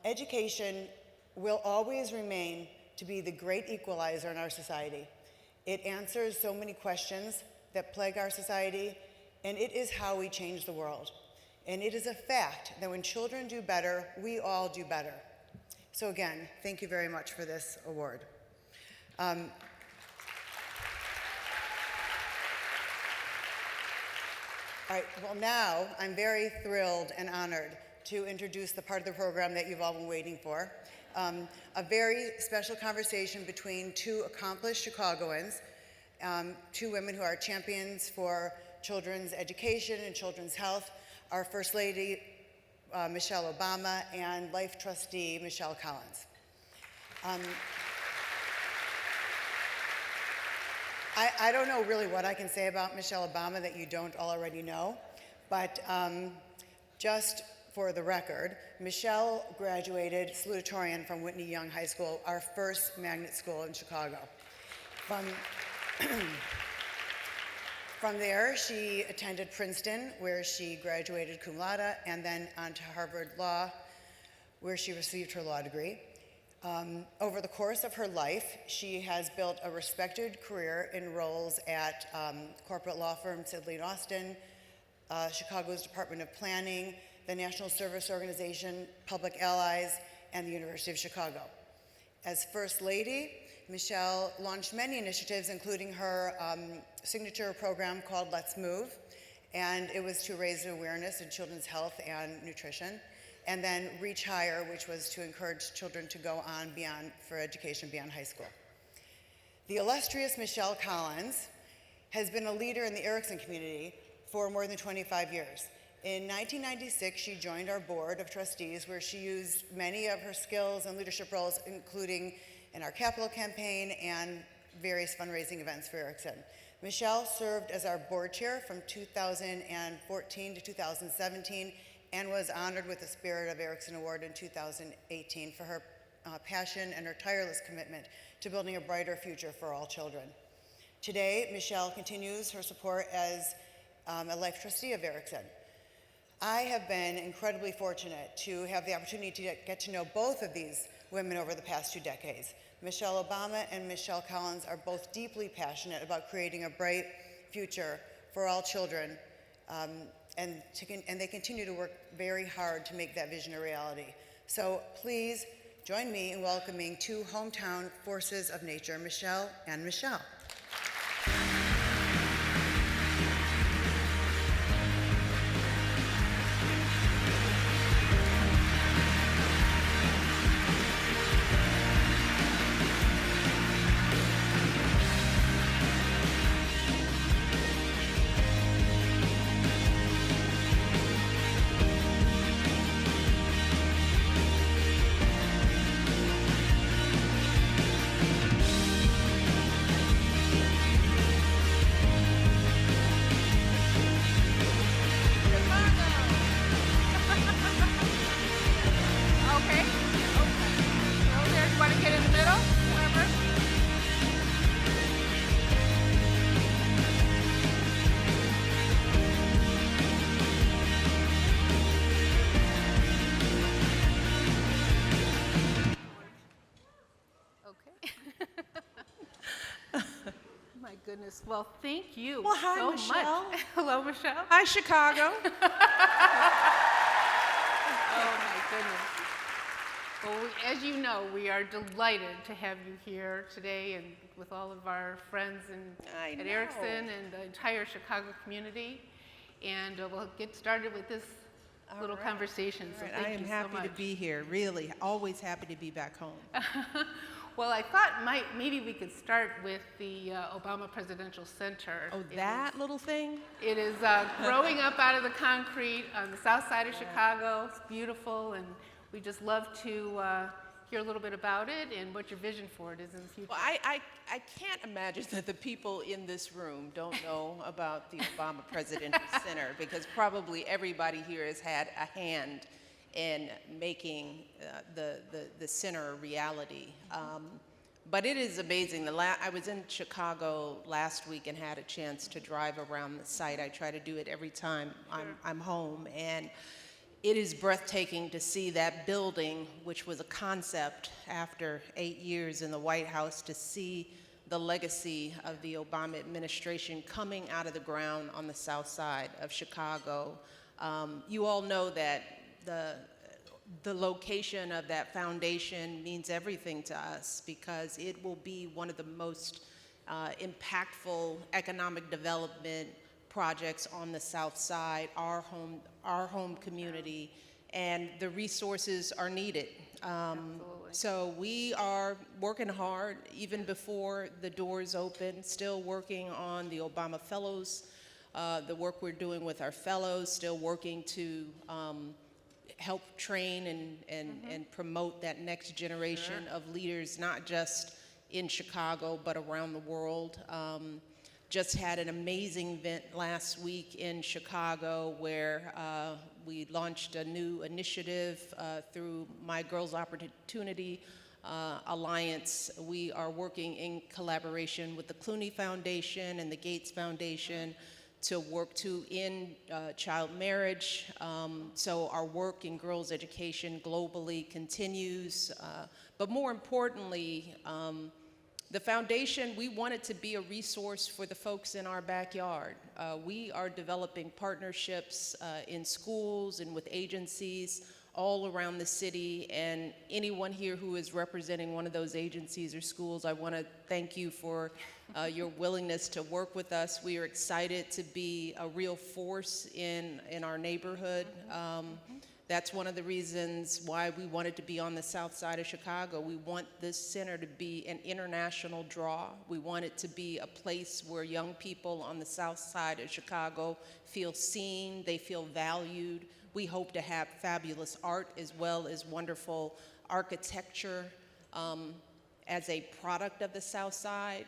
Education will always remain to be the great equalizer in our society. It answers so many questions that plague our society, and it is how we change the world. And it is a fact that when children do better, we all do better. So again, thank you very much for this award. All right, well now, I'm very thrilled and honored to introduce the part of the program that you've all been waiting for. A very special conversation between 2 accomplished Chicagoans, 2 women who are champions for children's education and children's health, our First Lady, Michelle Obama, and Life Trustee, Michelle Collins. I don't know really what I can say about Michelle Obama that you don't already know, but just for the record, Michelle graduated salutatorian from Whitney Young High School, our first magnet school in Chicago. From there, she attended Princeton, where she graduated cum laude, and then on to Harvard Law, where she received her law degree. Over the course of her life, she has built a respected career in roles at corporate law firm Sidley & Austin, Chicago's Department of Planning, the National Service Organization, Public Allies, and the University of Chicago. As First Lady, Michelle launched many initiatives, including her signature program called Let's Move, and it was to raise awareness in children's health and nutrition. And then Reach Higher, which was to encourage children to go on for education beyond high school. The illustrious Michelle Collins has been a leader in the Erikson community for more than 25 years. In 1996, she joined our board of trustees, where she used many of her skills and leadership roles, including in our capital campaign and various fundraising events for Erikson. Michelle served as our board chair from 2014 to 2017 and was honored with the Spirit of Erikson Award in 2018 for her passion and her tireless commitment to building a brighter future for all children. Today, Michelle continues her support as a life trustee of Erikson. I have been incredibly fortunate to have the opportunity to get to know both of these women over the past 2 decades. Michelle Obama and Michelle Collins are both deeply passionate about creating a bright future for all children, and they continue to work very hard to make that vision a reality. So please join me in welcoming 2 hometown forces of nature, Michelle and Michelle. Goodness. Well, thank you Well, hi, so Michelle. much. Hello, Michelle. Hi, Chicago. Oh, my goodness. Well, as you know, we are delighted to have you here today and with all of our friends at Erikson and the entire Chicago community. and we'll get started with this little conversation. So All right, thank I am you so happy to much. be here, really. Always happy to be back home. Well, I thought maybe we could start with the Obama Presidential Center. Oh, that little thing? It is growing up out of the concrete on the south side of Chicago. It's beautiful, and we just love to hear a little bit about it and what your vision for it is in the future. Well, I can't imagine that the people in this room don't know about the Obama Presidential Center, because probably everybody here has had a hand in making the center a reality. But it is amazing. I was in Chicago last week and had a chance to drive around the site. I try to do it every time I'm home. And it is breathtaking to see that building, which was a concept after 8 years in the White House, to see the legacy of the Obama administration coming out of the ground on the south side of Chicago. You all know that the location of that foundation means everything to us, because it will be one of the most impactful economic development projects on the south side, our home community, and the resources are needed. So we are working hard, even before the doors open, still working on the Obama Fellows, the work we're doing with our fellows, still working to help train and promote that next generation of leaders, not just in Chicago, but around the world. Just had an amazing event last week in Chicago where we launched a new initiative through My Girls Opportunity Alliance. We are working in collaboration with the Clooney Foundation and the Gates Foundation to work to end child marriage. So our work in girls' education globally continues. But more importantly, the foundation, we want it to be a resource for the folks in our backyard. We are developing partnerships in schools and with agencies all around the city, and anyone here who is representing one of those agencies or schools, I want to thank you for your willingness to work with us. We are excited to be a real force in our neighborhood. That's one of the reasons why we wanted to be on the south side of Chicago. We want this center to be an international draw. We want it to be a place where young people on the south side of Chicago feel seen, they feel valued. We hope to have fabulous art as well as wonderful architecture as a product of the south side.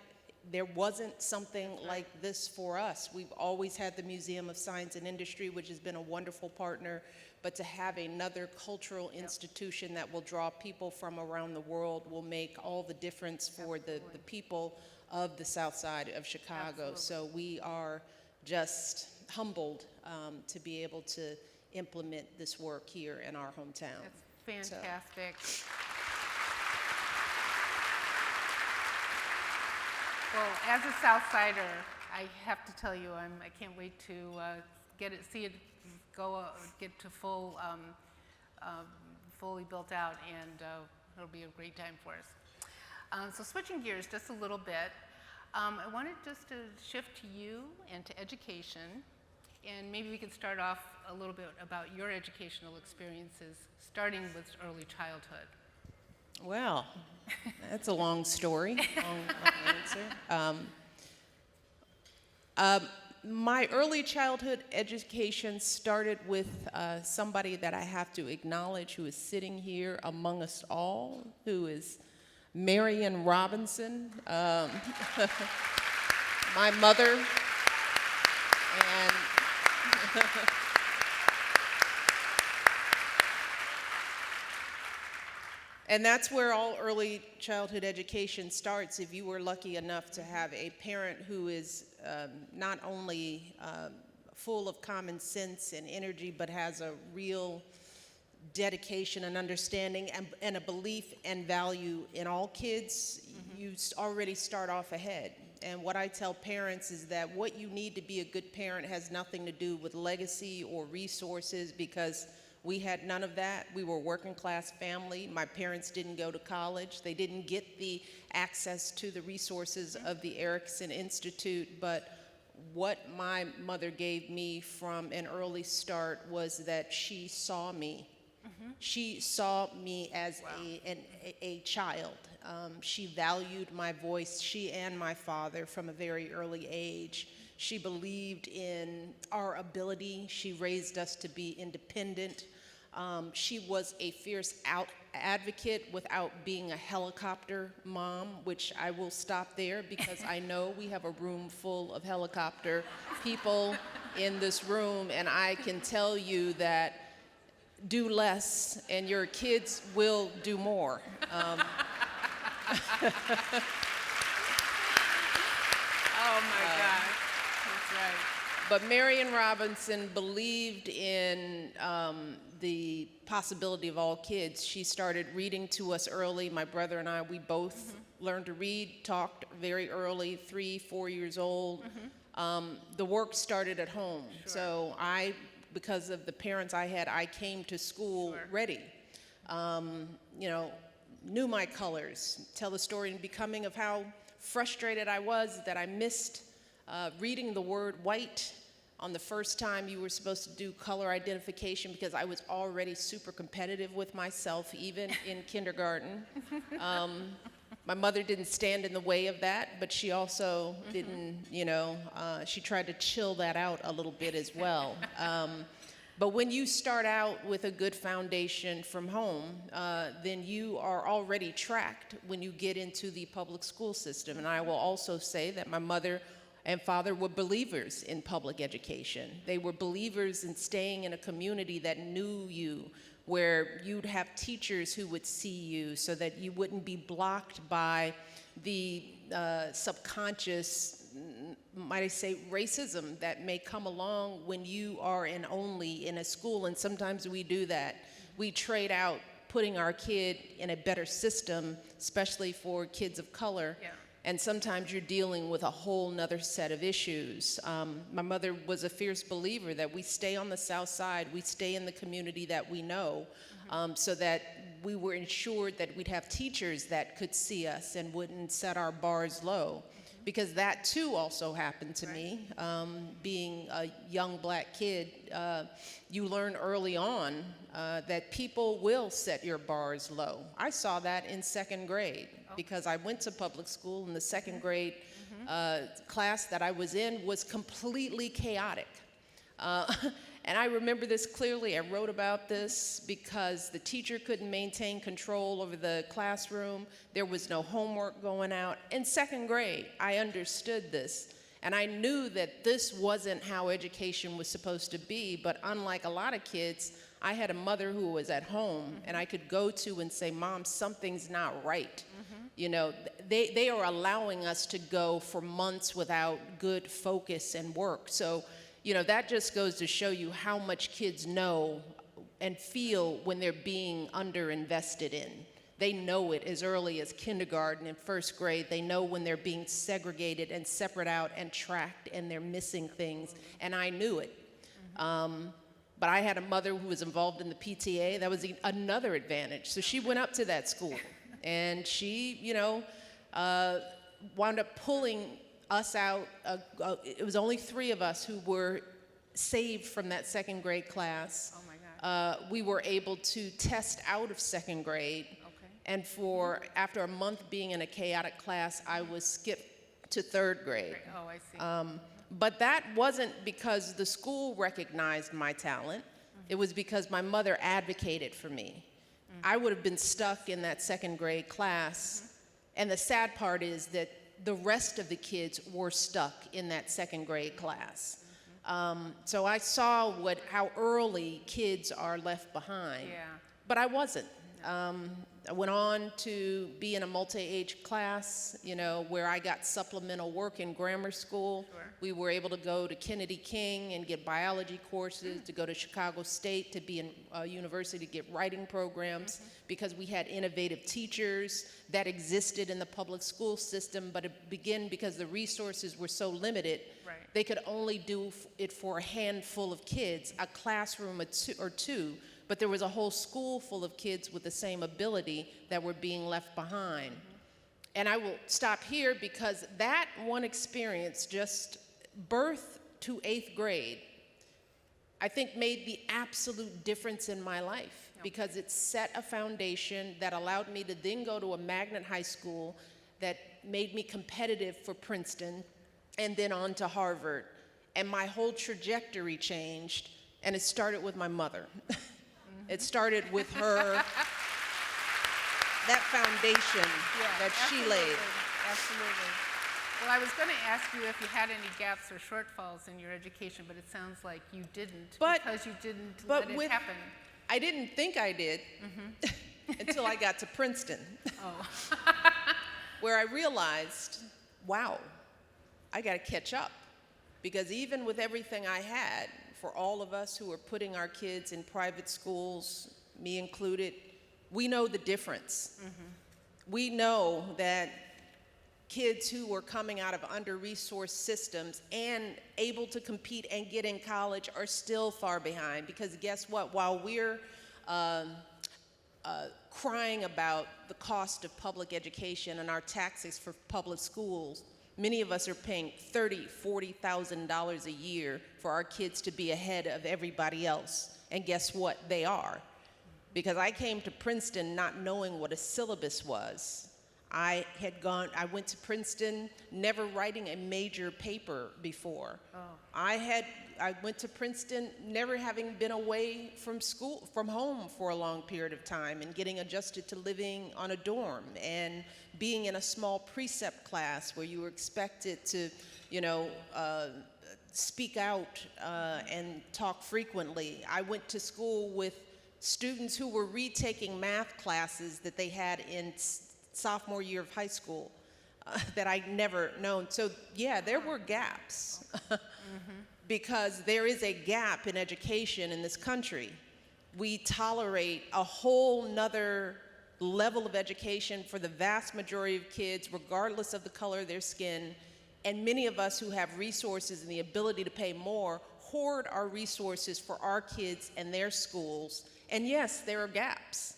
There wasn't something like this for us. We've always had the Museum of Science and Industry, which has been a wonderful partner, but to have another cultural institution that will draw people from around the world will make all the difference for the people of the south side of Chicago. So we are just humbled to be able to implement this work here in our hometown. That's fantastic. Well, as a South Sider, I have to tell you, I can't wait to see it get to fully built out, and it'll be a great time for us. So switching gears just a little bit, I wanted just to shift to you and to education, and maybe we could start off a little bit about your educational experiences, starting with early childhood. Well, that's a long story, long answer. My early childhood education started with somebody that I have to acknowledge who is sitting here among us all, who is Marion Robinson, my mother, and and that's where all early childhood education starts. If you were lucky enough to have a parent who is not only full of common sense and energy, but has a real dedication and understanding and a belief and value in all kids, you already start off ahead. And what I tell parents is that what you need to be a good parent has nothing to do with legacy or resources, because we had none of that. We were a working class family. My parents didn't go to college. They didn't get the access to the resources of the Erikson Institute. But what my mother gave me from an early start was that she saw me. She saw me as a child. She valued my voice, she and my father, from a very early age. She believed in our ability. She raised us to be independent. She was a fierce advocate without being a helicopter mom, which I will stop there because I know we have a room full of helicopter people in this room, and I can tell you that do less and your kids will do more. Oh my gosh, that's right. But Marion Robinson believed in the possibility of all kids. She started reading to us early. My brother and I, we both learned to read, talked very early, 3, 4 years old. The work started at home. So I, because of the parents I had, I came to school ready. You know, knew my colors, tell the story in Becoming of how frustrated I was that I missed reading the word white on the first time you were supposed to do color identification because I was already super competitive with myself, even in kindergarten. My mother didn't stand in the way of that, but she also didn't, you know, she tried to chill that out a little bit as well. But when you start out with a good foundation from home, then you are already tracked when you get into the public school system. And I will also say that my mother and father were believers in public education. They were believers in staying in a community that knew you, where you'd have teachers who would see you so that you wouldn't be blocked by the subconscious, might I say, racism that may come along when you are an only in a school, and sometimes we do that. We trade out putting our kid in a better system, especially for kids of color, and sometimes you're dealing with a whole nother set of issues. My mother was a fierce believer that we stay on the South Side, we stay in the community that we know, so that we were ensured that we'd have teachers that could see us and wouldn't set our bars low. Because that too also happened to me. Being a young black kid, you learn early on that people will set your bars low. I saw that in 2nd grade because I went to public school, and the 2nd grade class that I was in was completely chaotic. And I remember this clearly. I wrote about this because the teacher couldn't maintain control over the classroom. There was no homework going out. In 2nd grade, I understood this. And I knew that this wasn't how education was supposed to be. But unlike a lot of kids, I had a mother who was at home and I could go to and say, Mom, something's not right. You know, they are allowing us to go for months without good focus and work. So, you know, that just goes to show you how much kids know and feel when they're being underinvested in. They know it as early as kindergarten and 1st grade. They know when they're being segregated and separate out and tracked and they're missing things, and I knew it. But I had a mother who was involved in the PTA. That was another advantage. So she went up to that school, and she, you know, wound up pulling us out. It was only 3 of us who were saved from that 2nd grade class. Oh my God. We were able to test out of 2nd grade. And after a month being in a chaotic class, I was skipped to 3rd grade. Oh, I see. But that wasn't because the school recognized my talent. It was because my mother advocated for me. I would have been stuck in that 2nd grade class. And the sad part is that the rest of the kids were stuck in that 2nd grade class. So I saw how early kids are left behind. But I wasn't. I went on to be in a multi-age class, you know, where I got supplemental work in grammar school. We were able to go to Kennedy King and get biology courses, to go to Chicago State to be in university to get writing programs, because we had innovative teachers that existed in the public school system, but it began because the resources were so limited. They could only do it for a handful of kids, a classroom or two. But there was a whole school full of kids with the same ability that were being left behind. And I will stop here because that one experience just birth to 8th grade, I think made the absolute difference in my life because it set a foundation that allowed me to then go to a magnet high school that made me competitive for Princeton and then on to Harvard. And my whole trajectory changed, and it started with my mother. It started with her, that foundation that she laid. Absolutely. Well, I was going to ask you if you had any gaps or shortfalls in your education, but it sounds like you didn't because you didn't let it happen. I didn't think I did until I got to Princeton, where I realized, wow, I got to catch up. Because even with everything I had, for all of us who are putting our kids in private schools, me included, we know the difference. We know that kids who were coming out of under-resourced systems and able to compete and get in college are still far behind. Because guess what? While we're crying about the cost of public education and our taxes for public schools, many of us are paying $30,000, $40,000 a year for our kids to be ahead of everybody else. And guess what? They are. Because I came to Princeton not knowing what a syllabus was. I went to Princeton never writing a major paper before. I went to Princeton never having been away from home for a long period of time and getting adjusted to living on a dorm and being in a small precept class where you were expected to, speak out and talk frequently. I went to school with students who were retaking math classes that they had in sophomore year of high school that I'd never known. So yeah, there were gaps because there is a gap in education in this country. We tolerate a whole nother level of education for the vast majority of kids, regardless of the color of their skin. And many of us who have resources and the ability to pay more hoard our resources for our kids and their schools. And yes, there are gaps.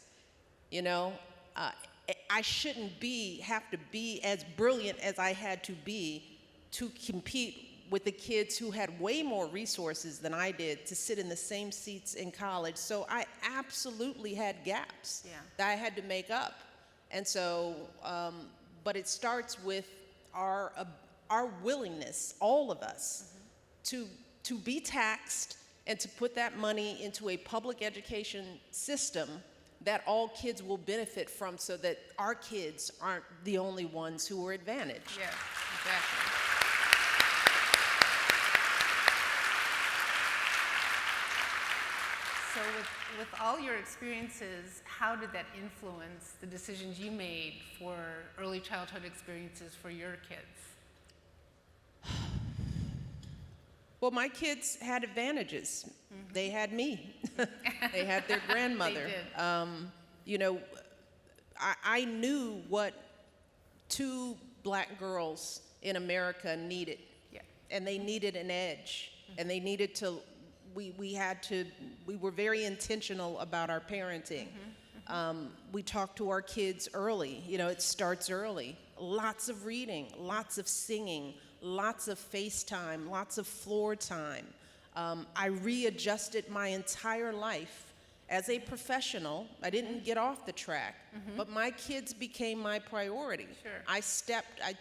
I shouldn't have to be as brilliant as I had to be to compete with the kids who had way more resources than I did to sit in the same seats in college. So I absolutely had gaps that I had to make up. And so, but it starts with our willingness, all of us, to be taxed and to put that money into a public education system that all kids will benefit from so that our kids aren't the only ones who are advantaged. Yeah, exactly. So with all your experiences, how did that influence the decisions you made for early childhood experiences for your kids? Well, my kids had advantages. They had me. They had their grandmother. They did. I knew what 2 black girls in America needed. And they needed an edge. And they needed to, we were very intentional about our parenting. We talked to our kids early. It starts early. Lots of reading, lots of singing, lots of FaceTime, lots of floor time. I readjusted my entire life as a professional. I didn't get off the track, but my kids became my priority. I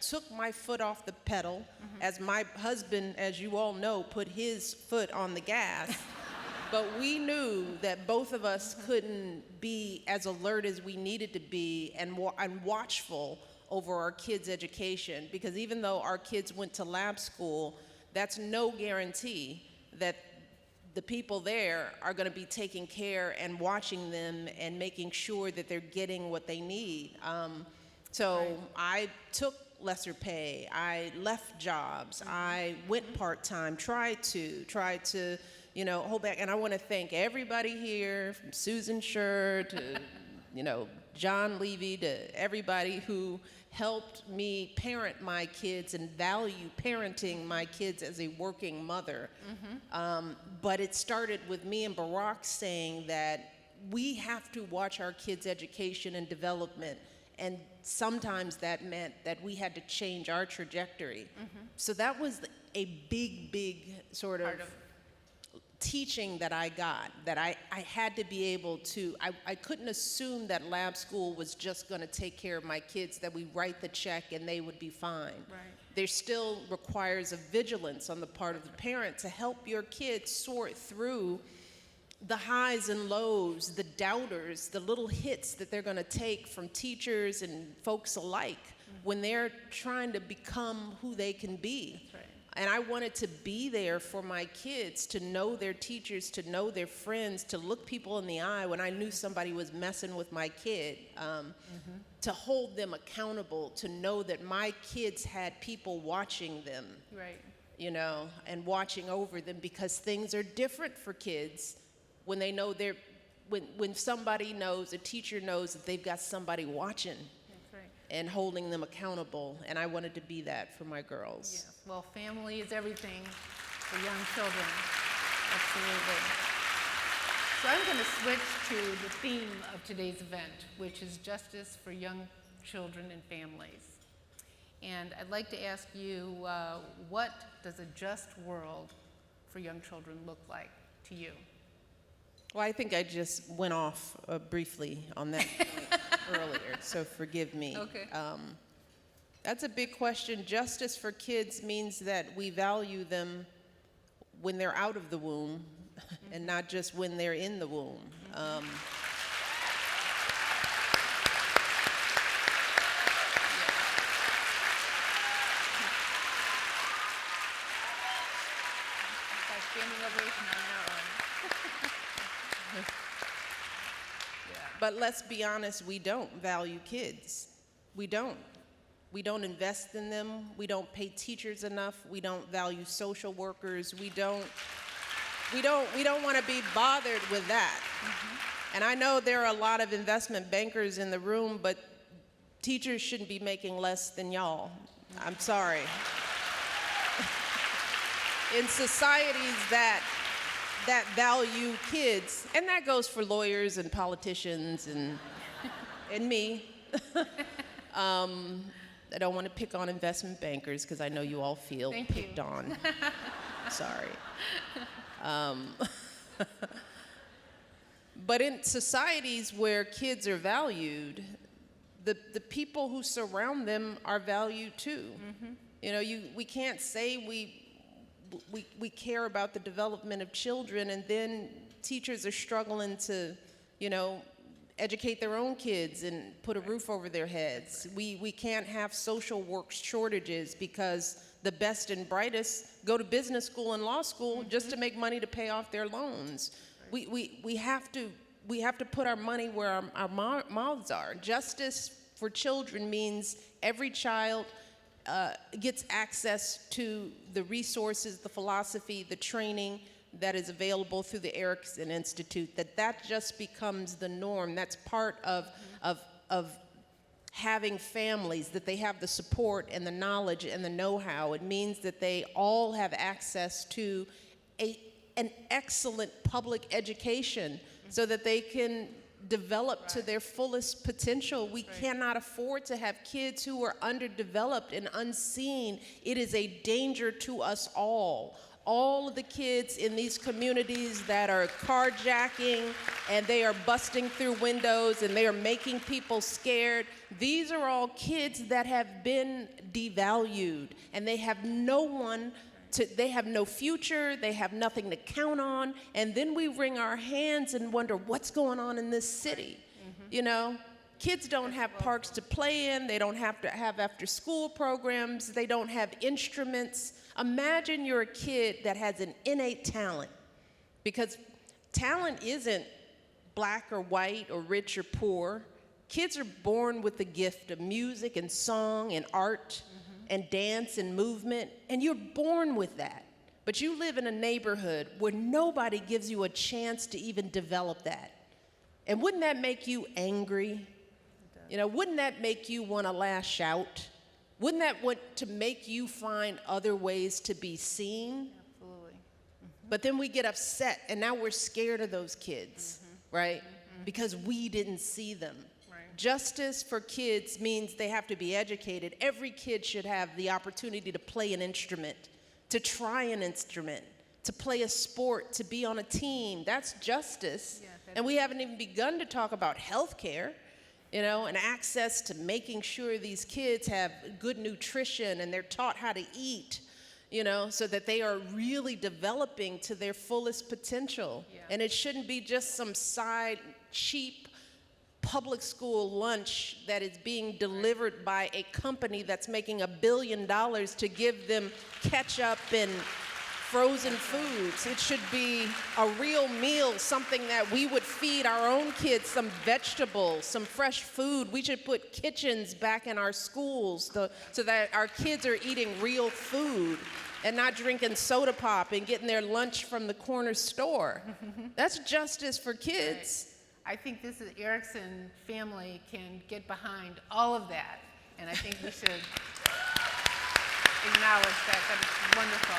took my foot off the pedal as my husband, as you all know, put his foot on the gas. But we knew that both of us couldn't be as alert as we needed to be and watchful over our kids' education, because even though our kids went to lab school, that's no guarantee that the people there are going to be taking care and watching them and making sure that they're getting what they need. I took lesser pay, I left jobs, I went part-time, tried to hold back. And I want to thank everybody here, from Susan Scher to John Levy, to everybody who helped me parent my kids and value parenting my kids as a working mother. But it started with me and Barack saying that we have to watch our kids' education and development, and sometimes that meant that we had to change our trajectory. So that was a big sort of teaching that I got, that I had to be able to, I couldn't assume that lab school was just gonna take care of my kids, that we write the check and they would be fine. Right. There still requires a vigilance on the part of the parent to help your kids sort through the highs and lows, the doubters, the little hits that they're gonna take from teachers and folks alike when they're trying to become who they can be. That's right. And I wanted to be there for my kids, to know their teachers, to know their friends, to look people in the eye when I knew somebody was messing with my kid, to hold them accountable, to know that my kids had people watching them, Right. you know, and watching over them, because things are different for kids when they know when somebody knows, a teacher knows that they've got somebody watching. That's right. And holding them accountable, and I wanted to be that for my girls. Yes. Well, family is everything for young children. Absolutely. So I'm going to switch to the theme of today's event, which is justice for young children and families. And I'd like to ask you, what does a just world for young children look like to you? Well, I think I just went off briefly on that point earlier, so forgive me. Okay. That's a big question. Justice for kids means that we value them when they're out of the womb and not just when they're in the womb. But let's be honest, we don't value kids. We don't. We don't invest in them. We don't pay teachers enough. We don't value social workers. We don't want to be bothered with that. And I know there are a lot of investment bankers in the room, but teachers shouldn't be making less than y'all. I'm sorry. In societies that value kids, and that goes for lawyers and politicians and me. I don't want to pick on investment bankers because I know you all feel picked on. Sorry. But in societies where kids are valued, the people who surround them are valued too. You know, we can't say we care about the development of children and then teachers are struggling to, you know, educate their own kids and put a roof over their heads. We can't have social work shortages because the best and brightest go to business school and law school just to make money to pay off their loans. We have to put our money where our mouths are. Justice for children means every child gets access to the resources, the philosophy, the training that is available through the Erikson Institute, that just becomes the norm. That's part of having families, that they have the support and the knowledge and the know-how. It means that they all have access to an excellent public education so that they can develop to their fullest potential. We cannot afford to have kids who are underdeveloped and unseen. It is a danger to us all. All of the kids in these communities that are carjacking and they are busting through windows and they are making people scared, these are all kids that have been devalued and they have they have no future, they have nothing to count on, and then we wring our hands and wonder what's going on in this city. You know, kids don't have parks to play in, they don't have to have after school programs, they don't have instruments. Imagine you're a kid that has an innate talent, because talent isn't black or white or rich or poor. Kids are born with the gift of music and song and art and dance and movement, and you're born with that. But you live in a neighborhood where nobody gives you a chance to even develop that. And wouldn't that make you angry? You know, wouldn't that make you want to lash out? Wouldn't that want to make you find other ways to be seen? Absolutely. But then we get upset, and now we're scared of those kids, right? Because we didn't see them. Justice for kids means they have to be educated. Every kid should have the opportunity to play an instrument, to try an instrument, to play a sport, to be on a team. That's justice. And we haven't even begun to talk about health care, and access to making sure these kids have good nutrition and they're taught how to eat, so that they are really developing to their fullest potential. And it shouldn't be just some side, cheap, public school lunch that is being delivered by a company that's making $1 billion to give them ketchup and frozen foods. It should be a real meal, something that we would feed our own kids, some vegetables, some fresh food. We should put kitchens back in our schools so that our kids are eating real food and not drinking soda pop and getting their lunch from the corner store. That's justice for kids. I think this Erikson family can get behind all of that, and I think we should acknowledge that. That's wonderful.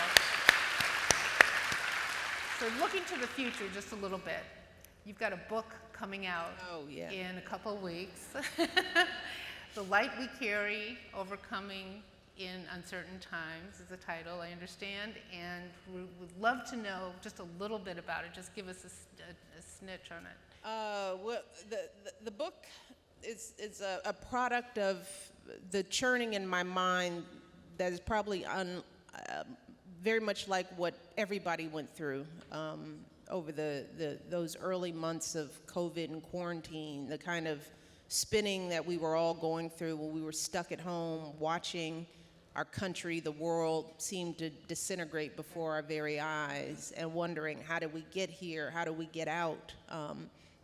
So looking to the future just a little bit, you've got a book coming out in a couple of weeks. The Light We Carry, Overcoming in Uncertain Times is the title, I understand, and we would love to know just a little bit about it. Just give us a snitch on it. Well, the book is a product of the churning in my mind that is probably very much like what everybody went through over those early months of COVID and quarantine, the kind of spinning that we were all going through when we were stuck at home, watching our country, the world, seem to disintegrate before our very eyes, and wondering, how did we get here? How do we get out?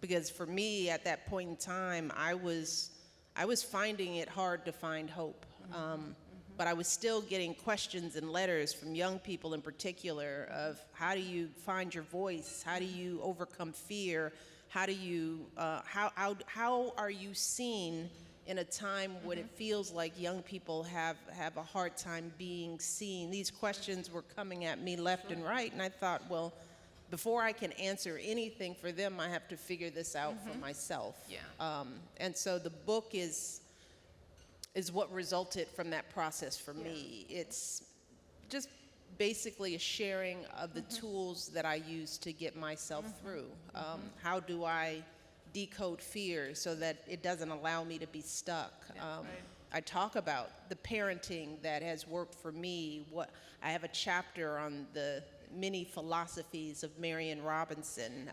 Because for me, at that point in time, I was finding it hard to find hope. But I was still getting questions and letters from young people in particular of, how do you find your voice? How do you overcome fear? How do you, how are you seen in a time when it feels like young people have a hard time being seen? These questions were coming at me left and right, and I thought, well, before I can answer anything for them, I have to figure this out for myself. And so the book is what resulted from that process for me. It's just basically a sharing of the tools that I use to get myself through. How do I decode fear so that it doesn't allow me to be stuck? I talk about the parenting that has worked for me. I have a chapter on the many philosophies of Marian Robinson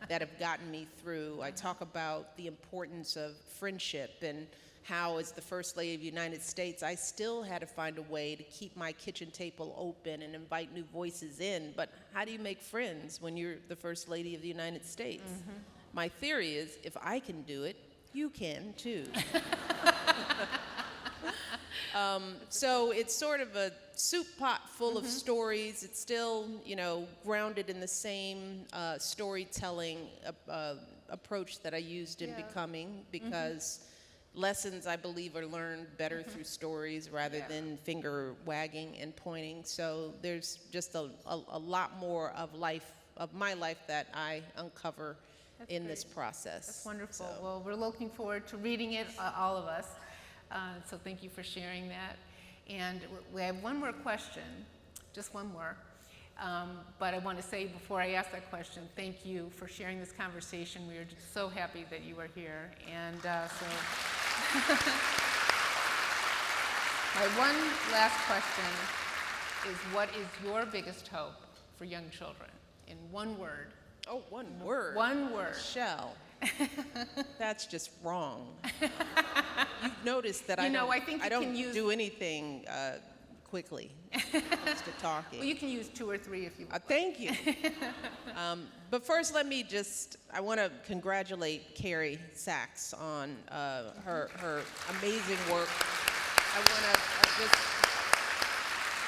that have gotten me through. I talk about the importance of friendship and how, as the First Lady of the United States, I still had to find a way to keep my kitchen table open and invite new voices in. But how do you make friends when you're the First Lady of the United States? My theory is, if I can do it, you can too. So it's sort of a soup pot full of stories. It's still, grounded in the same storytelling approach that I used in Becoming, because lessons, I believe, are learned better through stories rather than finger wagging and pointing. So there's just a lot more of my life that I uncover in this process. That's wonderful. Well, we're looking forward to reading it, all of us. So thank you for sharing that. And we have one more question, just one more. But I want to say, before I ask that question, thank you for sharing this conversation. We are just so happy that you are here. And so my one last question is, what is your biggest hope for young children? In one word. Oh, one word. One word. Shell. That's just wrong. You've noticed that I don't do anything quickly when it comes to talking. Well, you can use 2 or 3 if you want. Thank you. But first, I want to congratulate Cari Sacks on her amazing work. I want to just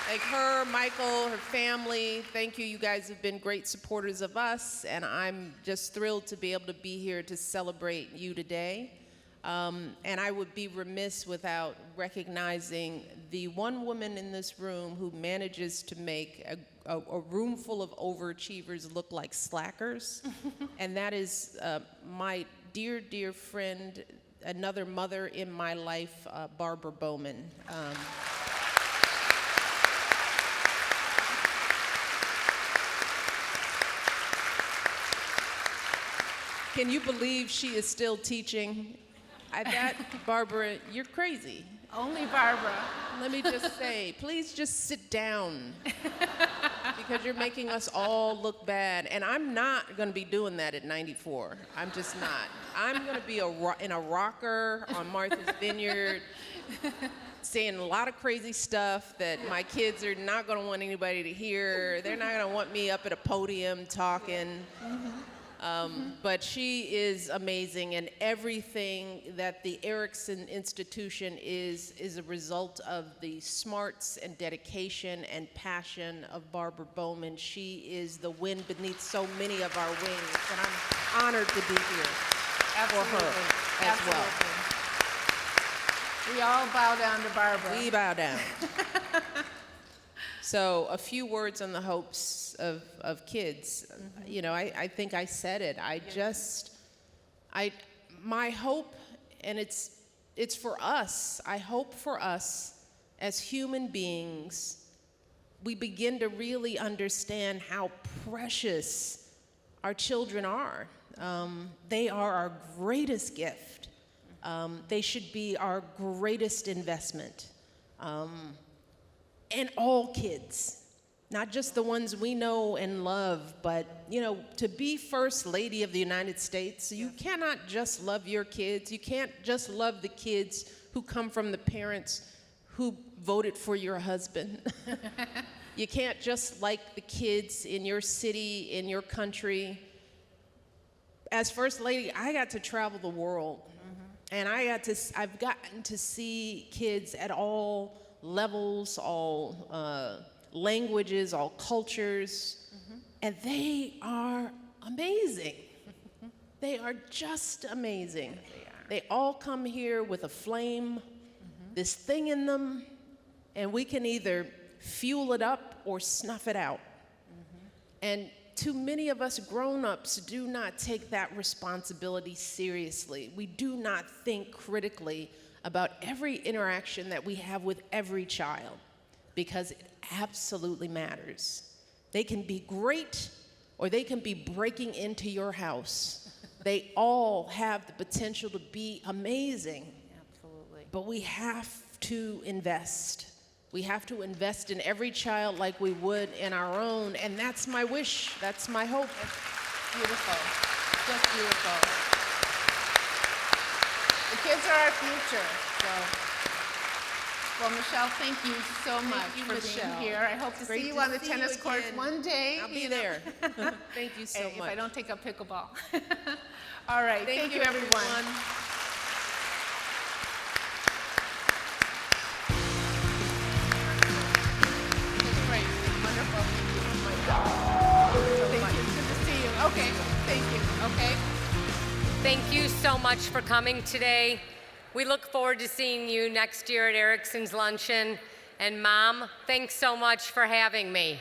thank her, Michael, her family. Thank you. You guys have been great supporters of us, and I'm just thrilled to be able to be here to celebrate you today. And I would be remiss without recognizing the one woman in this room who manages to make a room full of overachievers look like slackers. And that is my dear, dear friend, another mother in my life, Barbara Bowman. Can you believe she is still teaching? Barbara, you're crazy. Only Barbara. Let me just say, please just sit down because you're making us all look bad. And I'm not going to be doing that at 94. I'm just not. I'm going to be in a rocker on Martha's Vineyard, saying a lot of crazy stuff that my kids are not going to want anybody to hear. They're not going to want me up at a podium talking. But she is amazing, and everything that the Erikson Institution is a result of the smarts and dedication and passion of Barbara Bowman. She is the wind beneath so many of our wings, and I'm honored to be here for her as well. We all bow down to Barbara. We bow down. So a few words on the hopes of kids. You know, I think I said it. My hope, and it's for us, I hope for us as human beings, we begin to really understand how precious our children are. They are our greatest gift. They should be our greatest investment. And all kids, not just the ones we know and love, but, you know, to be First Lady of the United States, you cannot just love your kids. You can't just love the kids who come from the parents who voted for your husband. You can't just like the kids in your city, in your country. As First Lady, I got to travel the world, and I've gotten to see kids at all levels, all languages, all cultures, and they are amazing. They are just amazing. They all come here with a flame, this thing in them, and we can either fuel it up or snuff it out. And too many of us grown-ups do not take that responsibility seriously. We do not think critically about every interaction that we have with every child, because it absolutely matters. They can be great, or they can be breaking into your house. They all have the potential to be amazing. Absolutely. But we have to invest. We have to invest in every child like we would in our own, and that's my wish, that's my hope. Beautiful, just beautiful. The kids are our future, so. Well, Michelle, thank you so much for being here. I hope to see you on the tennis court one day. I'll be there. Thank you so If much. I don't take up pickleball. All right, thank you everyone. Great, wonderful. Thank you, good to see you. Okay, thank you, okay? Thank you so much for coming today. We look forward to seeing you next year at Erikson's Luncheon. And Mom, thanks so much for having me.